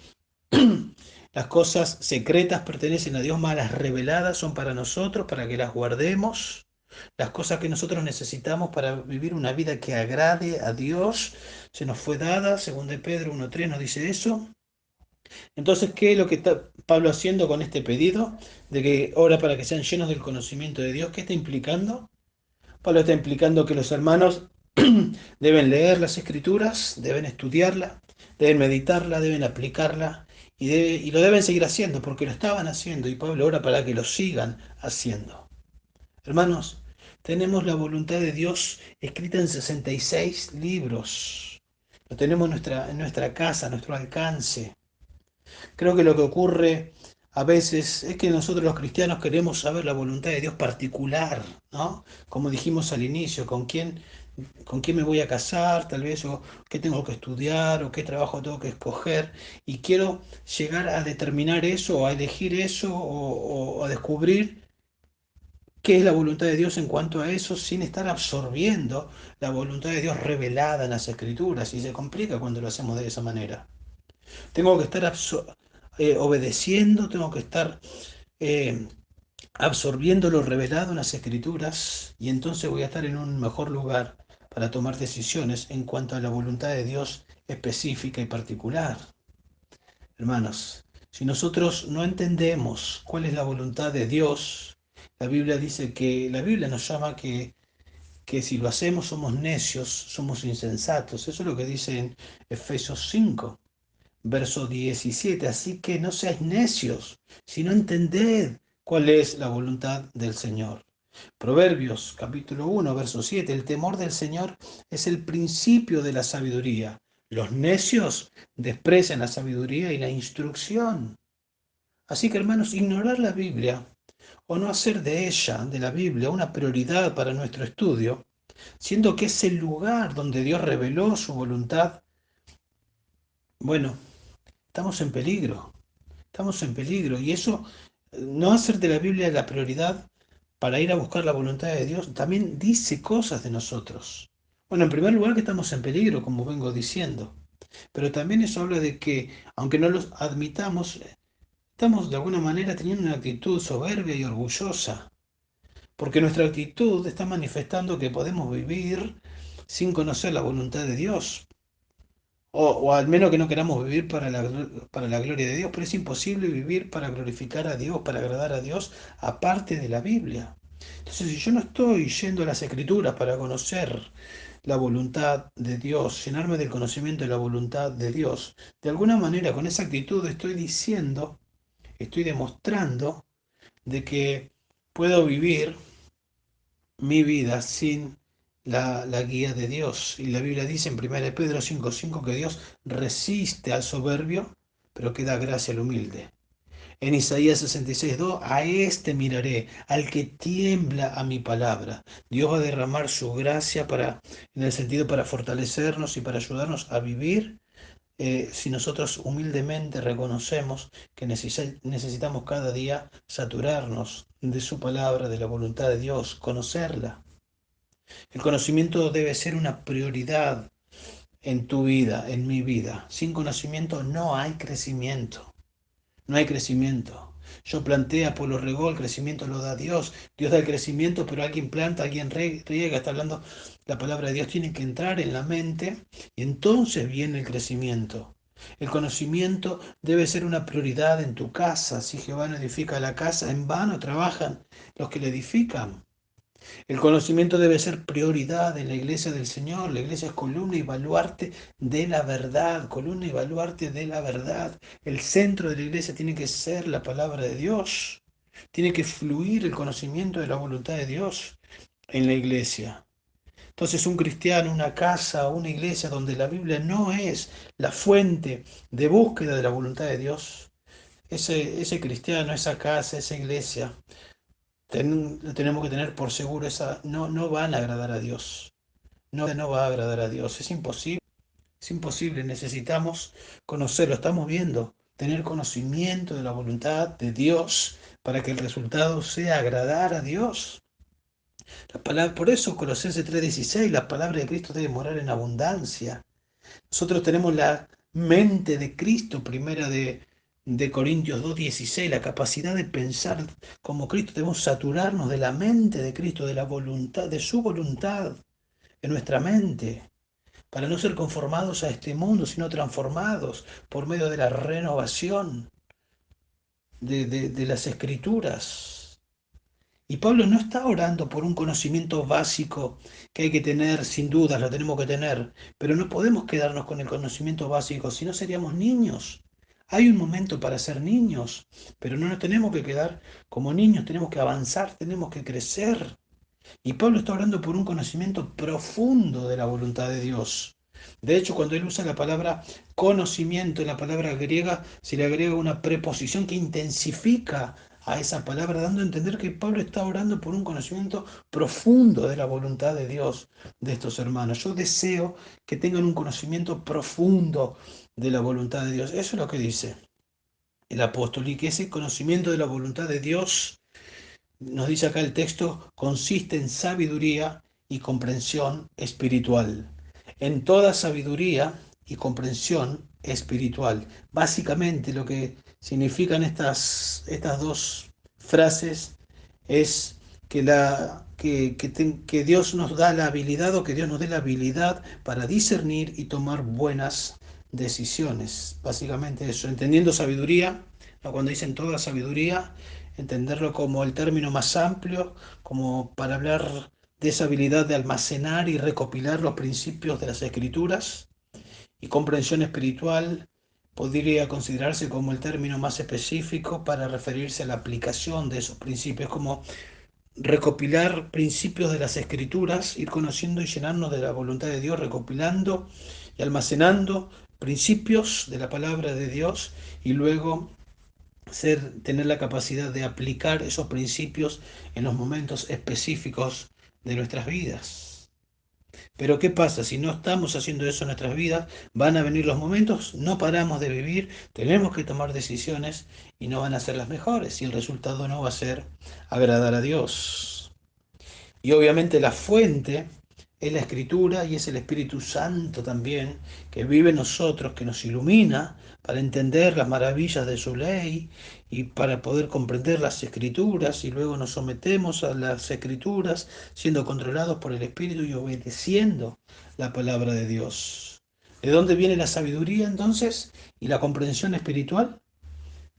Speaker 1: Las cosas secretas pertenecen a Dios, mas las reveladas son para nosotros, para que las guardemos. Las cosas que nosotros necesitamos para vivir una vida que agrade a Dios, se nos fue dada, según de Pedro 1:3 nos dice eso. Entonces, ¿qué es lo que está Pablo haciendo con este pedido? De que ora para que sean llenos del conocimiento de Dios. ¿Qué está implicando? Pablo está implicando que los hermanos deben leer las escrituras, deben estudiarla, deben meditarla, deben aplicarla y lo deben seguir haciendo porque lo estaban haciendo y Pablo ora para que lo sigan haciendo. Hermanos, tenemos la voluntad de Dios escrita en 66 libros. Lo tenemos en nuestra casa, a nuestro alcance. Creo que lo que ocurre a veces es que nosotros los cristianos queremos saber la voluntad de Dios particular, ¿no? Como dijimos al inicio, con quién me voy a casar, tal vez, o qué tengo que estudiar, o qué trabajo tengo que escoger, y quiero llegar a determinar eso, o a elegir eso, o a descubrir qué es la voluntad de Dios en cuanto a eso, sin estar absorbiendo la voluntad de Dios revelada en las Escrituras, y se complica cuando lo hacemos de esa manera. Tengo que estar obedeciendo, tengo que estar eh, absorbiendo lo revelado en las Escrituras y entonces voy a estar en un mejor lugar para tomar decisiones en cuanto a la voluntad de Dios específica y particular. Hermanos, si nosotros no entendemos cuál es la voluntad de Dios, la Biblia nos llama que si lo hacemos somos necios, somos insensatos. Eso es lo que dice en Efesios 5. Verso 17, así que no seáis necios, sino entended cuál es la voluntad del Señor. Proverbios capítulo 1, verso 7, el temor del Señor es el principio de la sabiduría. Los necios desprecian la sabiduría y la instrucción. Así que hermanos, ignorar la Biblia o no hacer de ella, de la Biblia, una prioridad para nuestro estudio, siendo que es el lugar donde Dios reveló su voluntad, bueno, estamos en peligro. Estamos en peligro y eso, no hacer de la Biblia la prioridad, para ir a buscar la voluntad de Dios, también dice cosas de nosotros. Bueno, en primer lugar que estamos en peligro, como vengo diciendo, pero también eso habla de que, aunque no los admitamos, estamos de alguna manera teniendo una actitud soberbia y orgullosa, porque nuestra actitud está manifestando que podemos vivir sin conocer la voluntad de Dios. O al menos que no queramos vivir para la gloria de Dios, pero es imposible vivir para glorificar a Dios, para agradar a Dios, aparte de la Biblia. Entonces, si yo no estoy yendo a las Escrituras para conocer la voluntad de Dios, llenarme del conocimiento de la voluntad de Dios, de alguna manera con esa actitud estoy diciendo, estoy demostrando de que puedo vivir mi vida sin la guía de Dios. Y la Biblia dice en 1 Pedro 5:5 que Dios resiste al soberbio, pero que da gracia al humilde. En Isaías 66:2, a este miraré, al que tiembla a mi palabra. Dios va a derramar su gracia en el sentido para fortalecernos y para ayudarnos a vivir si nosotros humildemente reconocemos que necesitamos cada día saturarnos de su palabra, de la voluntad de Dios, conocerla. El conocimiento debe ser una prioridad en tu vida, en mi vida. Sin conocimiento no hay crecimiento. No hay crecimiento. Yo planté, Apolo regó, el crecimiento lo da Dios. Dios da el crecimiento, pero alguien planta, alguien riega, está hablando. La palabra de Dios tiene que entrar en la mente y entonces viene el crecimiento. El conocimiento debe ser una prioridad en tu casa. Si Jehová no edifica la casa, en vano trabajan los que le edifican. El conocimiento debe ser prioridad en la iglesia del Señor. La iglesia es columna y baluarte de la verdad, columna y baluarte de la verdad. El centro de la iglesia tiene que ser la palabra de Dios. Tiene que fluir el conocimiento de la voluntad de Dios en la iglesia. Entonces un cristiano, una casa, una iglesia donde la Biblia no es la fuente de búsqueda de la voluntad de Dios, ese cristiano, esa casa, esa iglesia, tenemos que tener por seguro, no van a agradar a Dios. No va a agradar a Dios. Es imposible. Necesitamos conocerlo. Estamos viendo, tener conocimiento de la voluntad de Dios para que el resultado sea agradar a Dios. Por eso Colosenses 3:16, la palabra de Cristo debe morar en abundancia. Nosotros tenemos la mente de Cristo, de Corintios 2:16, la capacidad de pensar como Cristo. Debemos saturarnos de la mente de Cristo, de la voluntad, de su voluntad en nuestra mente, para no ser conformados a este mundo, sino transformados por medio de la renovación de las Escrituras. Y Pablo no está orando por un conocimiento básico que hay que tener, sin dudas lo tenemos que tener, pero no podemos quedarnos con el conocimiento básico, si no seríamos niños. Hay un momento para ser niños, pero no nos tenemos que quedar como niños, tenemos que avanzar, tenemos que crecer. Y Pablo está hablando por un conocimiento profundo de la voluntad de Dios. De hecho, cuando él usa la palabra conocimiento, en la palabra griega, se le agrega una preposición que intensifica a esa palabra, dando a entender que Pablo está orando por un conocimiento profundo de la voluntad de Dios de estos hermanos. Yo deseo que tengan un conocimiento profundo de la voluntad de Dios. Eso es lo que dice el apóstol, y que ese conocimiento de la voluntad de Dios, nos dice acá el texto, consiste en sabiduría y comprensión espiritual. En toda sabiduría y comprensión espiritual. Básicamente lo que significan estas dos frases es que Dios nos da la habilidad, o que Dios nos dé la habilidad para discernir y tomar buenas decisiones. Básicamente eso, entendiendo sabiduría, ¿no? Cuando dicen toda sabiduría, entenderlo como el término más amplio, como para hablar de esa habilidad de almacenar y recopilar los principios de las Escrituras. Y comprensión espiritual podría considerarse como el término más específico para referirse a la aplicación de esos principios, como recopilar principios de las Escrituras, ir conociendo y llenarnos de la voluntad de Dios, recopilando y almacenando principios de la palabra de Dios, y luego tener la capacidad de aplicar esos principios en los momentos específicos de nuestras vidas. Pero ¿qué pasa? Si no estamos haciendo eso en nuestras vidas, van a venir los momentos, no paramos de vivir, tenemos que tomar decisiones y no van a ser las mejores y el resultado no va a ser agradar a Dios. Y obviamente la fuente es la Escritura y es el Espíritu Santo también, que vive en nosotros, que nos ilumina para entender las maravillas de su ley y para poder comprender las Escrituras, y luego nos sometemos a las Escrituras, siendo controlados por el Espíritu y obedeciendo la palabra de Dios. ¿De dónde viene la sabiduría entonces y la comprensión espiritual?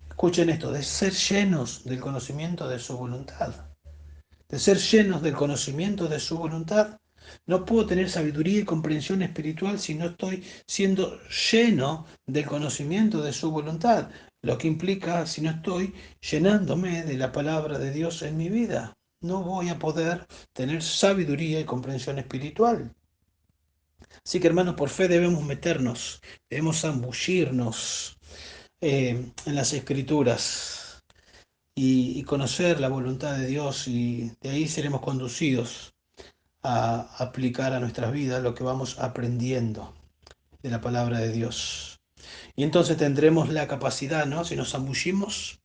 Speaker 1: Escuchen esto, de ser llenos del conocimiento de su voluntad, de ser llenos del conocimiento de su voluntad. No puedo tener sabiduría y comprensión espiritual si no estoy siendo lleno del conocimiento de su voluntad, lo que implica si no estoy llenándome de la palabra de Dios en mi vida. No voy a poder tener sabiduría y comprensión espiritual. Así que hermanos, por fe debemos meternos, debemos zambullirnos en las escrituras y conocer la voluntad de Dios, y de ahí seremos conducidos a aplicar a nuestras vidas lo que vamos aprendiendo de la palabra de Dios. Y entonces tendremos la capacidad, ¿no? Si nos zambullimos,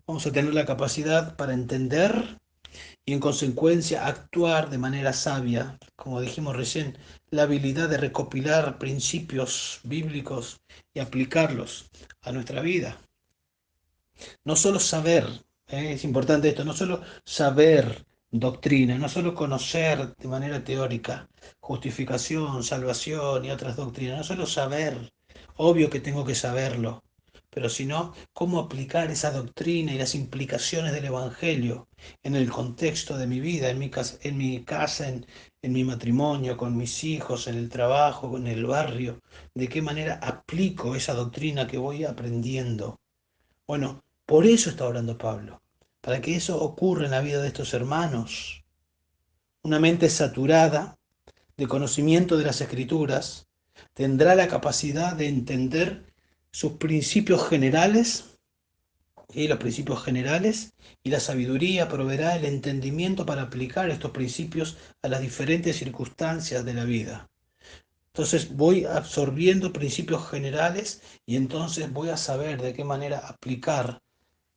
Speaker 1: vamos a tener la capacidad para entender y en consecuencia actuar de manera sabia, como dijimos recién, la habilidad de recopilar principios bíblicos y aplicarlos a nuestra vida. No solo saber, es importante esto, no solo saber doctrina, no solo conocer de manera teórica justificación, salvación y otras doctrinas, no solo saber, obvio que tengo que saberlo, pero sino cómo aplicar esa doctrina y las implicaciones del Evangelio en el contexto de mi vida, en mi casa, en mi matrimonio, con mis hijos, en el trabajo, en el barrio, de qué manera aplico esa doctrina que voy aprendiendo. Bueno, por eso está orando Pablo, para que eso ocurra en la vida de estos hermanos. Una mente saturada de conocimiento de las Escrituras tendrá la capacidad de entender sus principios generales, y los principios generales, y la sabiduría proveerá el entendimiento para aplicar estos principios a las diferentes circunstancias de la vida. Entonces voy absorbiendo principios generales y entonces voy a saber de qué manera aplicar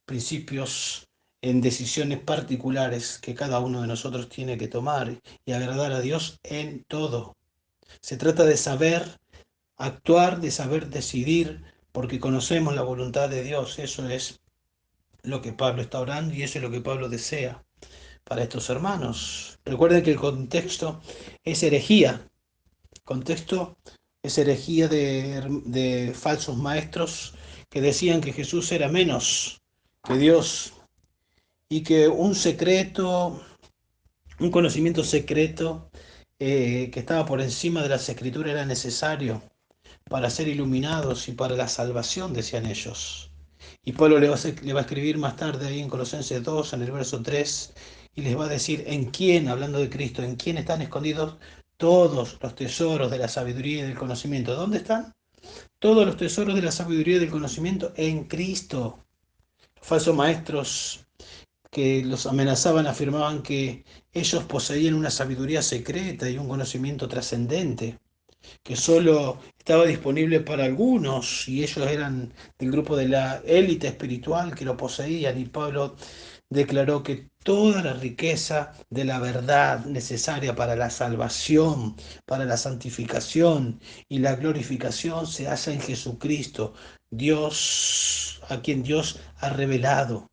Speaker 1: principios en decisiones particulares que cada uno de nosotros tiene que tomar y agradar a Dios en todo. Se trata de saber actuar, de saber decidir, porque conocemos la voluntad de Dios. Eso es lo que Pablo está orando y eso es lo que Pablo desea para estos hermanos. Recuerden que el contexto es herejía. El contexto es herejía de falsos maestros que decían que Jesús era menos que Dios y que un secreto, un conocimiento secreto que estaba por encima de las escrituras era necesario para ser iluminados y para la salvación, decían ellos. Y Pablo le va a escribir más tarde ahí en Colosenses 2, en el verso 3, y les va a decir en quién, hablando de Cristo, en quién están escondidos todos los tesoros de la sabiduría y del conocimiento. ¿Dónde están? Todos los tesoros de la sabiduría y del conocimiento en Cristo. Los falsos maestros que los amenazaban afirmaban que ellos poseían una sabiduría secreta y un conocimiento trascendente, que solo estaba disponible para algunos y ellos eran del grupo de la élite espiritual que lo poseían, y Pablo declaró que toda la riqueza de la verdad necesaria para la salvación, para la santificación y la glorificación se hace en Jesucristo, Dios, a quien Dios ha revelado.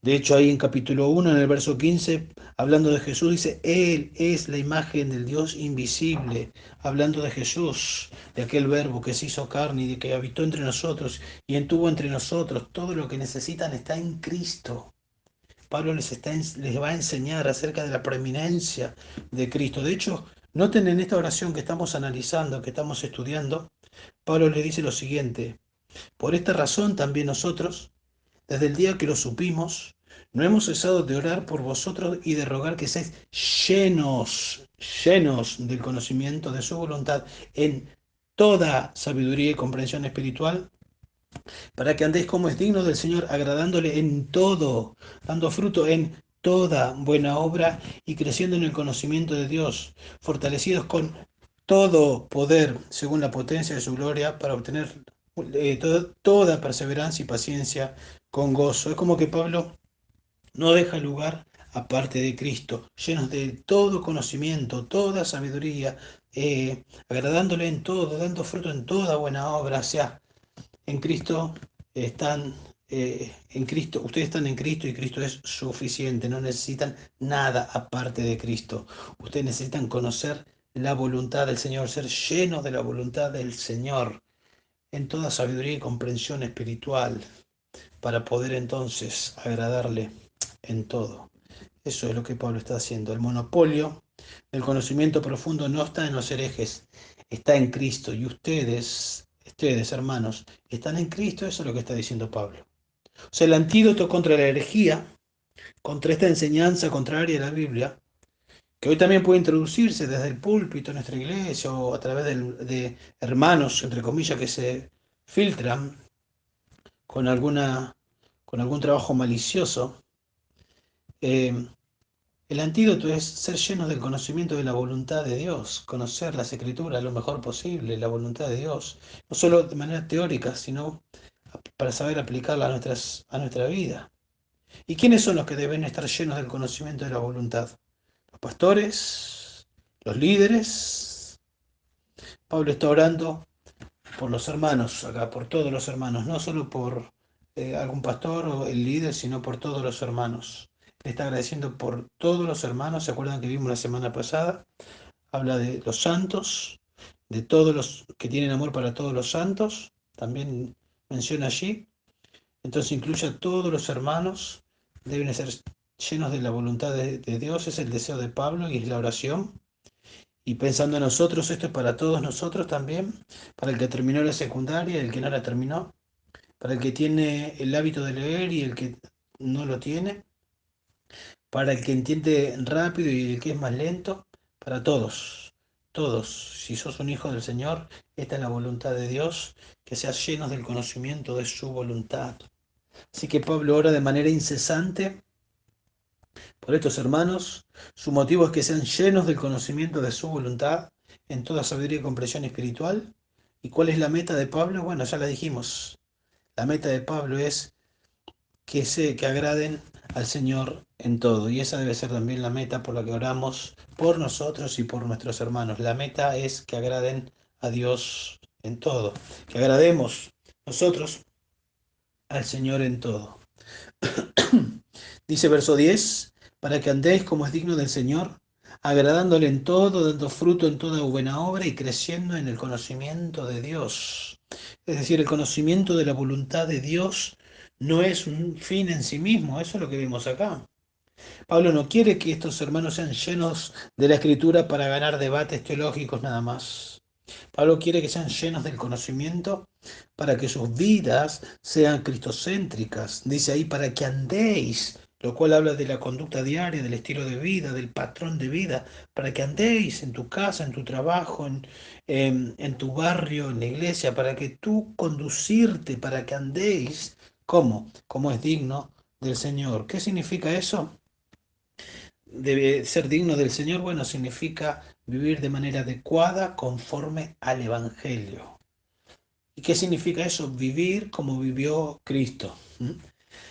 Speaker 1: De hecho, ahí en capítulo 1, en el verso 15, hablando de Jesús, dice, Él es la imagen del Dios invisible, hablando de Jesús, de aquel verbo que se hizo carne y de que habitó entre nosotros y entuvo entre nosotros. Todo lo que necesitan está en Cristo. Pablo les va a enseñar acerca de la preeminencia de Cristo. De hecho, noten en esta oración que estamos analizando, que estamos estudiando, Pablo le dice lo siguiente, por esta razón también nosotros, desde el día que lo supimos, no hemos cesado de orar por vosotros y de rogar que seáis llenos, llenos del conocimiento de su voluntad en toda sabiduría y comprensión espiritual, para que andéis como es digno del Señor, agradándole en todo, dando fruto en toda buena obra y creciendo en el conocimiento de Dios, fortalecidos con todo poder según la potencia de su gloria para obtener toda perseverancia y paciencia con gozo. Es como que Pablo no deja lugar aparte de Cristo, llenos de todo conocimiento, toda sabiduría, agradándole en todo, dando fruto en toda buena obra. O sea, en Cristo están, en Cristo, ustedes están en Cristo y Cristo es suficiente, no necesitan nada aparte de Cristo. Ustedes necesitan conocer la voluntad del Señor, ser llenos de la voluntad del Señor en toda sabiduría y comprensión espiritual para poder entonces agradarle en todo. Eso es lo que Pablo está haciendo. El monopolio del conocimiento profundo no está en los herejes, está en Cristo. Y ustedes, hermanos, están en Cristo. Eso es lo que está diciendo Pablo. O sea, el antídoto contra la herejía, contra esta enseñanza contraria a la Biblia, que hoy también puede introducirse desde el púlpito en nuestra iglesia o a través de hermanos, entre comillas, que se filtran con con algún trabajo malicioso. Eh, el antídoto es ser llenos del conocimiento de la voluntad de Dios, conocer las Escrituras lo mejor posible, la voluntad de Dios, no solo de manera teórica, sino para saber aplicarla a nuestra vida. ¿Y quiénes son los que deben estar llenos del conocimiento de la voluntad? Los pastores, los líderes. Pablo está orando por los hermanos, acá, por todos los hermanos, no solo por algún pastor o el líder, sino por todos los hermanos. Le está agradeciendo por todos los hermanos. ¿Se acuerdan que vimos la semana pasada? Habla de los santos, de todos los que tienen amor para todos los santos. También menciona allí. Entonces incluye a todos los hermanos. Deben ser llenos de la voluntad de Dios. Es el deseo de Pablo y es la oración. Y pensando en nosotros, esto es para todos nosotros también, para el que terminó la secundaria y el que no la terminó, para el que tiene el hábito de leer y el que no lo tiene, para el que entiende rápido y el que es más lento, para todos, todos. Si sos un hijo del Señor, esta es la voluntad de Dios, que seas llenos del conocimiento de su voluntad. Así que Pablo ora de manera incesante por estos hermanos. Su motivo es que sean llenos del conocimiento de su voluntad en toda sabiduría y comprensión espiritual. ¿Y cuál es la meta de Pablo? Bueno, ya la dijimos. La meta de Pablo es que agraden al Señor en todo. Y esa debe ser también la meta por la que oramos por nosotros y por nuestros hermanos. La meta es que agraden a Dios en todo. Que agrademos nosotros al Señor en todo. Dice verso 10, para que andéis como es digno del Señor, agradándole en todo, dando fruto en toda buena obra y creciendo en el conocimiento de Dios. Es decir, el conocimiento de la voluntad de Dios no es un fin en sí mismo, eso es lo que vimos acá. Pablo no quiere que estos hermanos sean llenos de la Escritura para ganar debates teológicos nada más. Pablo quiere que sean llenos del conocimiento para que sus vidas sean cristocéntricas. Dice ahí, para que andéis, lo cual habla de la conducta diaria, del estilo de vida, del patrón de vida, para que andéis en tu casa, en tu trabajo, en tu barrio, en la iglesia, para que tú conducirte, para que andéis, ¿cómo? Como es digno del Señor. ¿Qué significa eso? Debe ser digno del Señor, bueno, significa vivir de manera adecuada conforme al Evangelio. ¿Y qué significa eso? Vivir como vivió Cristo. ¿Mm?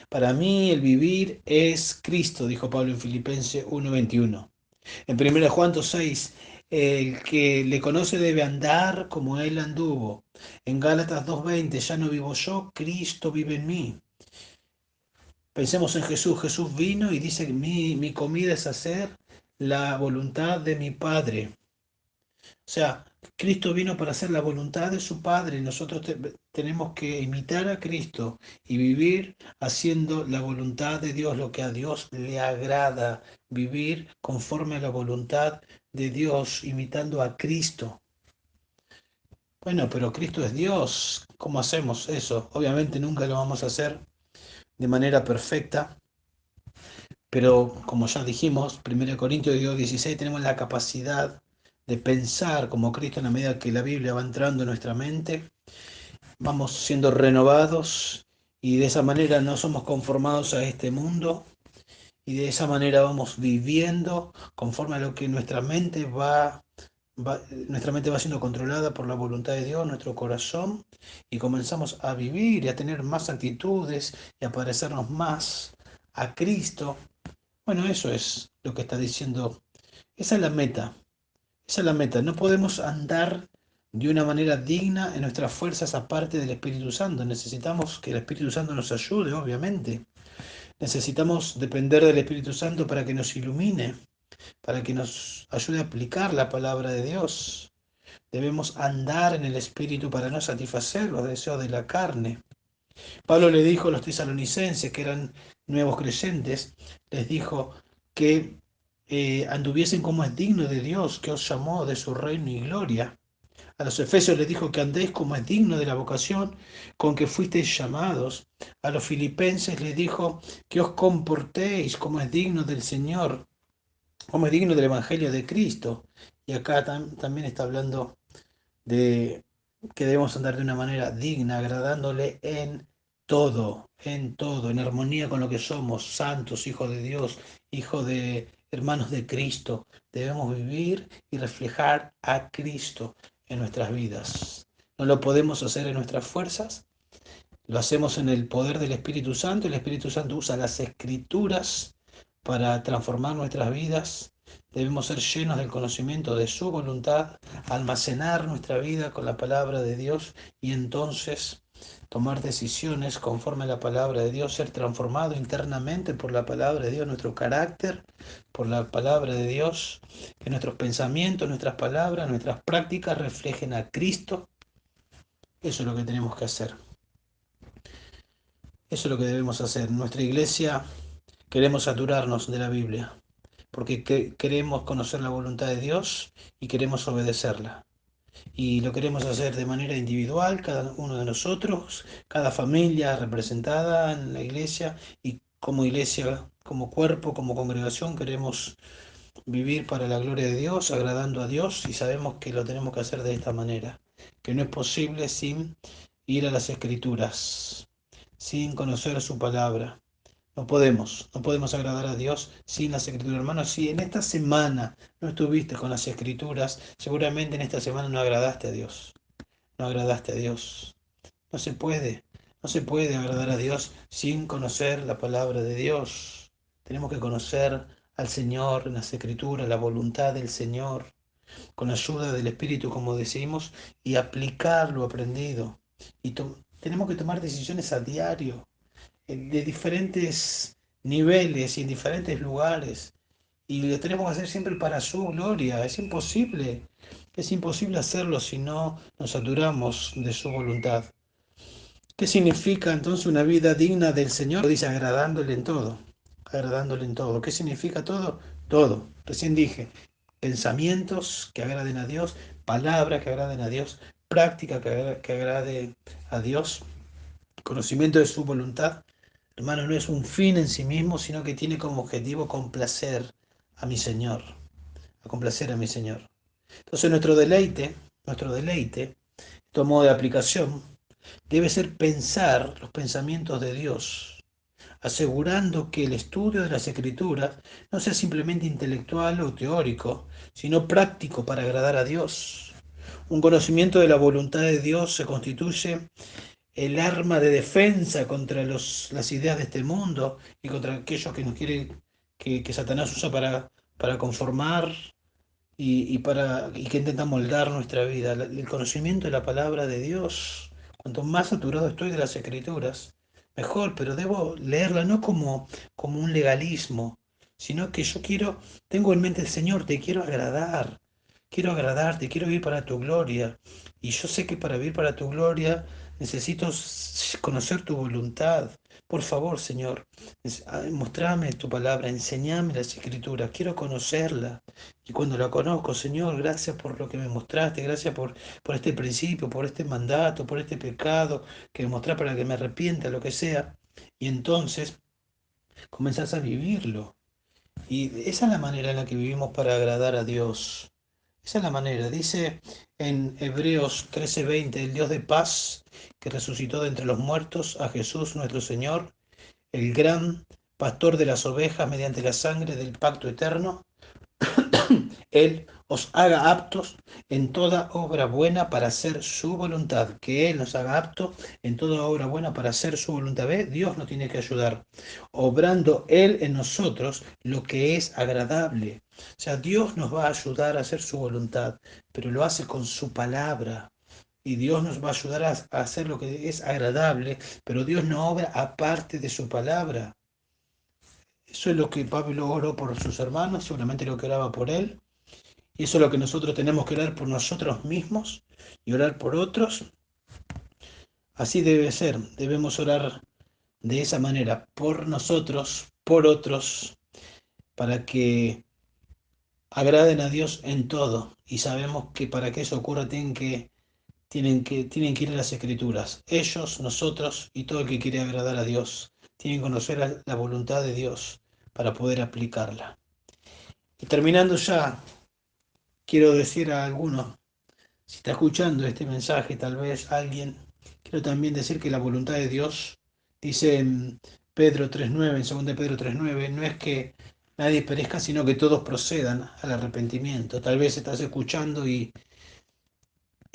Speaker 1: Para mí el vivir es Cristo, dijo Pablo en Filipenses 1:21. En 1 Juan 2:6, el que le conoce debe andar como él anduvo. En Gálatas 2:20, ya no vivo yo, Cristo vive en mí. Pensemos en Jesús. Jesús vino y dice que mi comida es hacer la voluntad de mi Padre. O sea, Cristo vino para hacer la voluntad de su Padre y nosotros tenemos que imitar a Cristo y vivir haciendo la voluntad de Dios, lo que a Dios le agrada, vivir conforme a la voluntad de Dios, imitando a Cristo. Bueno, pero Cristo es Dios. ¿Cómo hacemos eso? Obviamente nunca lo vamos a hacer de manera perfecta. Pero como ya dijimos, 1 Corintios 16, tenemos la capacidad de pensar como Cristo en la medida que la Biblia va entrando en nuestra mente, vamos siendo renovados y de esa manera no somos conformados a este mundo y de esa manera vamos viviendo conforme a lo que nuestra mente va siendo controlada por la voluntad de Dios, nuestro corazón, y comenzamos a vivir y a tener más actitudes y a parecernos más a Cristo. Bueno, eso es lo que está diciendo. Esa es la meta. Esa es la meta. No podemos andar de una manera digna en nuestras fuerzas aparte del Espíritu Santo. Necesitamos que el Espíritu Santo nos ayude, obviamente. Necesitamos depender del Espíritu Santo para que nos ilumine, para que nos ayude a aplicar la palabra de Dios. Debemos andar en el Espíritu para no satisfacer los deseos de la carne. Pablo le dijo a los tesalonicenses, que eran nuevos creyentes, les dijo que anduviesen como es digno de Dios, que os llamó de su reino y gloria. A los efesios les dijo que andéis como es digno de la vocación con que fuisteis llamados. A los filipenses les dijo que os comportéis como es digno del Señor, como es digno del Evangelio de Cristo. Y acá también está hablando de que debemos andar de una manera digna, agradándole en todo, en armonía con lo que somos, santos, hijos de Dios, hijos de hermanos de Cristo. Debemos vivir y reflejar a Cristo en nuestras vidas. No lo podemos hacer en nuestras fuerzas, lo hacemos en el poder del Espíritu Santo. El Espíritu Santo usa las escrituras para transformar nuestras vidas. Debemos ser llenos del conocimiento de su voluntad, almacenar nuestra vida con la palabra de Dios y entonces tomar decisiones conforme a la palabra de Dios, ser transformado internamente por la palabra de Dios, nuestro carácter, por la palabra de Dios, que nuestros pensamientos, nuestras palabras, nuestras prácticas reflejen a Cristo. Eso es lo que tenemos que hacer. Eso es lo que debemos hacer. En nuestra iglesia queremos saturarnos de la Biblia, porque queremos conocer la voluntad de Dios y queremos obedecerla. Y lo queremos hacer de manera individual, cada uno de nosotros, cada familia representada en la iglesia y como iglesia, como cuerpo, como congregación, queremos vivir para la gloria de Dios, agradando a Dios y sabemos que lo tenemos que hacer de esta manera, que no es posible sin ir a las Escrituras, sin conocer su palabra. No podemos agradar a Dios sin las escrituras. Hermanos, si en esta semana no estuviste con las escrituras, seguramente en esta semana no agradaste a Dios. No agradaste a Dios. No se puede. No se puede agradar a Dios sin conocer la palabra de Dios. Tenemos que conocer al Señor en las escrituras, la voluntad del Señor, con la ayuda del Espíritu, como decimos, y aplicar lo aprendido. Y tenemos que tomar decisiones a diario de diferentes niveles y en diferentes lugares. Y lo tenemos que hacer siempre para su gloria. Es imposible hacerlo si no nos saturamos de su voluntad. ¿Qué significa entonces una vida digna del Señor? Dice agradándole en todo, agradándole en todo. ¿Qué significa todo? Todo. Recién dije, pensamientos que agraden a Dios, palabras que agraden a Dios, práctica que agrade a Dios, conocimiento de su voluntad. Hermano, no es un fin en sí mismo, sino que tiene como objetivo complacer a mi Señor, a complacer a mi Señor. Entonces nuestro deleite, este modo de aplicación, debe ser pensar los pensamientos de Dios, asegurando que el estudio de las Escrituras no sea simplemente intelectual o teórico, sino práctico para agradar a Dios. Un conocimiento de la voluntad de Dios se constituye el arma de defensa contra las ideas de este mundo y contra aquellos que nos quiere que Satanás usa para conformar y que intenta moldar nuestra vida. El conocimiento de la palabra de Dios, cuanto más saturado estoy de las escrituras, mejor, pero debo leerla no como un legalismo, sino que tengo en mente el Señor, te quiero agradarte, quiero vivir para tu gloria. Y yo sé que para vivir para tu gloria necesito conocer tu voluntad. Por favor, Señor, mostrame tu palabra, enséñame las escrituras, quiero conocerla. Y cuando la conozco, Señor, gracias por lo que me mostraste, gracias por este principio, por este mandato, por este pecado que me mostrás para que me arrepienta, lo que sea. Y entonces comenzás a vivirlo. Y esa es la manera en la que vivimos para agradar a Dios. Esa es la manera. Dice en Hebreos 13:20, el Dios de paz que resucitó de entre los muertos a Jesús nuestro Señor, el gran pastor de las ovejas mediante la sangre del pacto eterno, Él os haga aptos en toda obra buena para hacer su voluntad. Que Él nos haga aptos en toda obra buena para hacer su voluntad. ¿Ve? Dios nos tiene que ayudar, obrando Él en nosotros lo que es agradable. O sea, Dios nos va a ayudar a hacer su voluntad, pero lo hace con su palabra. Y Dios nos va a ayudar a hacer lo que es agradable, pero Dios no obra aparte de su palabra. Eso es lo que Pablo oró por sus hermanos, seguramente lo que oraba por él. Y eso es lo que nosotros tenemos que orar por nosotros mismos y orar por otros. Así debe ser. Debemos orar de esa manera, por nosotros, por otros, para que agraden a Dios en todo. Y sabemos que para que eso ocurra tienen que ir a las Escrituras. Ellos, nosotros y todo el que quiere agradar a Dios. Tienen que conocer la voluntad de Dios para poder aplicarla. Y terminando ya, quiero decir a algunos, si está escuchando este mensaje, tal vez alguien, quiero también decir que la voluntad de Dios, dice en Pedro 3.9, en 2 Pedro 3.9, no es que nadie perezca, sino que todos procedan al arrepentimiento. Tal vez estás escuchando y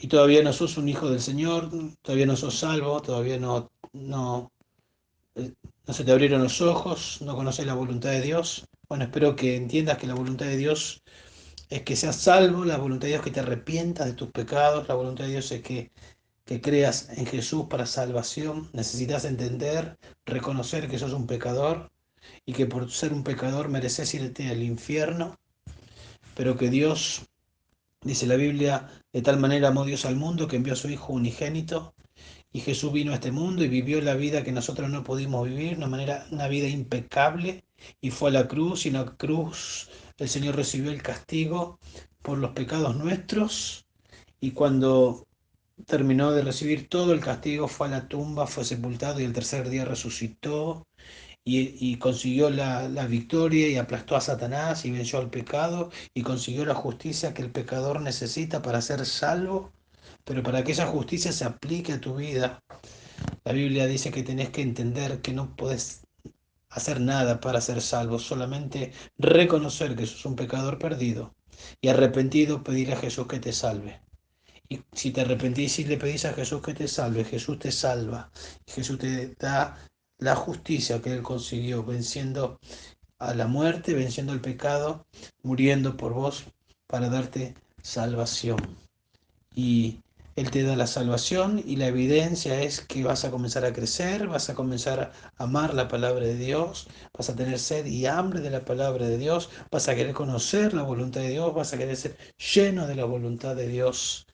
Speaker 1: todavía no sos un hijo del Señor, todavía no sos salvo, todavía no se te abrieron los ojos, no conoces la voluntad de Dios. Bueno, espero que entiendas que la voluntad de Dios es que seas salvo, la voluntad de Dios es que te arrepientas de tus pecados, la voluntad de Dios es que creas en Jesús para salvación. Necesitas entender, reconocer que sos un pecador y que por ser un pecador mereces irte al infierno, pero que Dios, dice la Biblia, de tal manera amó Dios al mundo que envió a su Hijo unigénito. Y Jesús vino a este mundo y vivió la vida que nosotros no pudimos vivir, una vida impecable, y fue a la cruz, y en la cruz el Señor recibió el castigo por los pecados nuestros, y cuando terminó de recibir todo el castigo, fue a la tumba, fue sepultado, y el tercer día resucitó, y consiguió la victoria, y aplastó a Satanás, y venció al pecado, y consiguió la justicia que el pecador necesita para ser salvo. Pero para que esa justicia se aplique a tu vida, la Biblia dice que tenés que entender que no podés hacer nada para ser salvo, solamente reconocer que sos un pecador perdido y arrepentido, pedir a Jesús que te salve. Y si te arrepentís y le pedís a Jesús que te salve, Jesús te salva. Y Jesús te da la justicia que Él consiguió, venciendo a la muerte, venciendo el pecado, muriendo por vos para darte salvación. Y Él te da la salvación y la evidencia es que vas a comenzar a crecer, vas a comenzar a amar la palabra de Dios, vas a tener sed y hambre de la palabra de Dios, vas a querer conocer la voluntad de Dios, vas a querer ser lleno de la voluntad de Dios.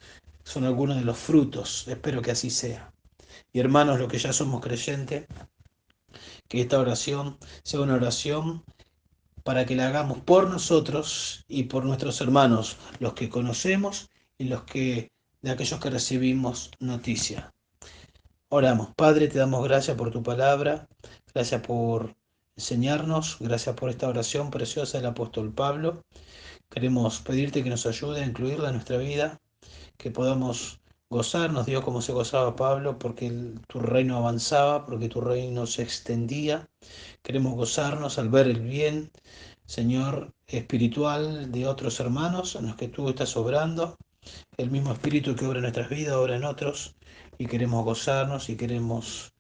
Speaker 1: Son algunos de los frutos, espero que así sea. Y hermanos, los que ya somos creyentes, que esta oración sea una oración para que la hagamos por nosotros y por nuestros hermanos, los que conocemos y los que de aquellos que recibimos noticia. Oramos, Padre, te damos gracias por tu palabra, gracias por enseñarnos, gracias por esta oración preciosa del apóstol Pablo. Queremos pedirte que nos ayude a incluirla en nuestra vida, que podamos gozarnos, Dios, como se gozaba Pablo, porque tu reino avanzaba, porque tu reino se extendía. Queremos gozarnos al ver el bien, Señor, espiritual de otros hermanos en los que tú estás obrando. El mismo espíritu que obra en nuestras vidas, obra en otros, y queremos gozarnos y queremos,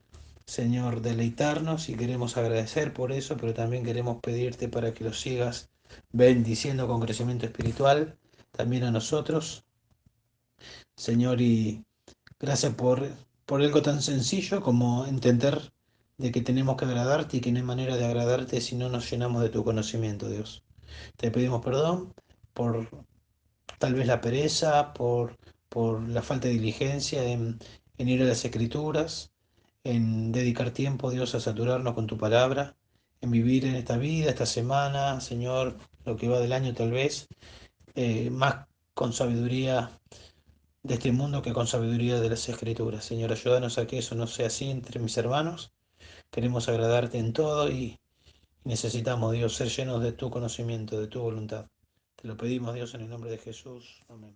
Speaker 1: Señor, deleitarnos y queremos agradecer por eso, pero también queremos pedirte para que lo sigas bendiciendo con crecimiento espiritual también a nosotros, Señor, y gracias por algo tan sencillo como entender de que tenemos que agradarte y que no hay manera de agradarte si no nos llenamos de tu conocimiento, Dios. Te pedimos perdón por tal vez la pereza, por la falta de diligencia en ir a las escrituras, en dedicar tiempo, Dios, a saturarnos con tu palabra, en vivir en esta vida, esta semana, Señor, lo que va del año tal vez, más con sabiduría de este mundo que con sabiduría de las escrituras. Señor, ayúdanos a que eso no sea así entre mis hermanos. Queremos agradarte en todo y necesitamos, Dios, ser llenos de tu conocimiento, de tu voluntad. Te lo pedimos, Dios, en el nombre de Jesús. Amén.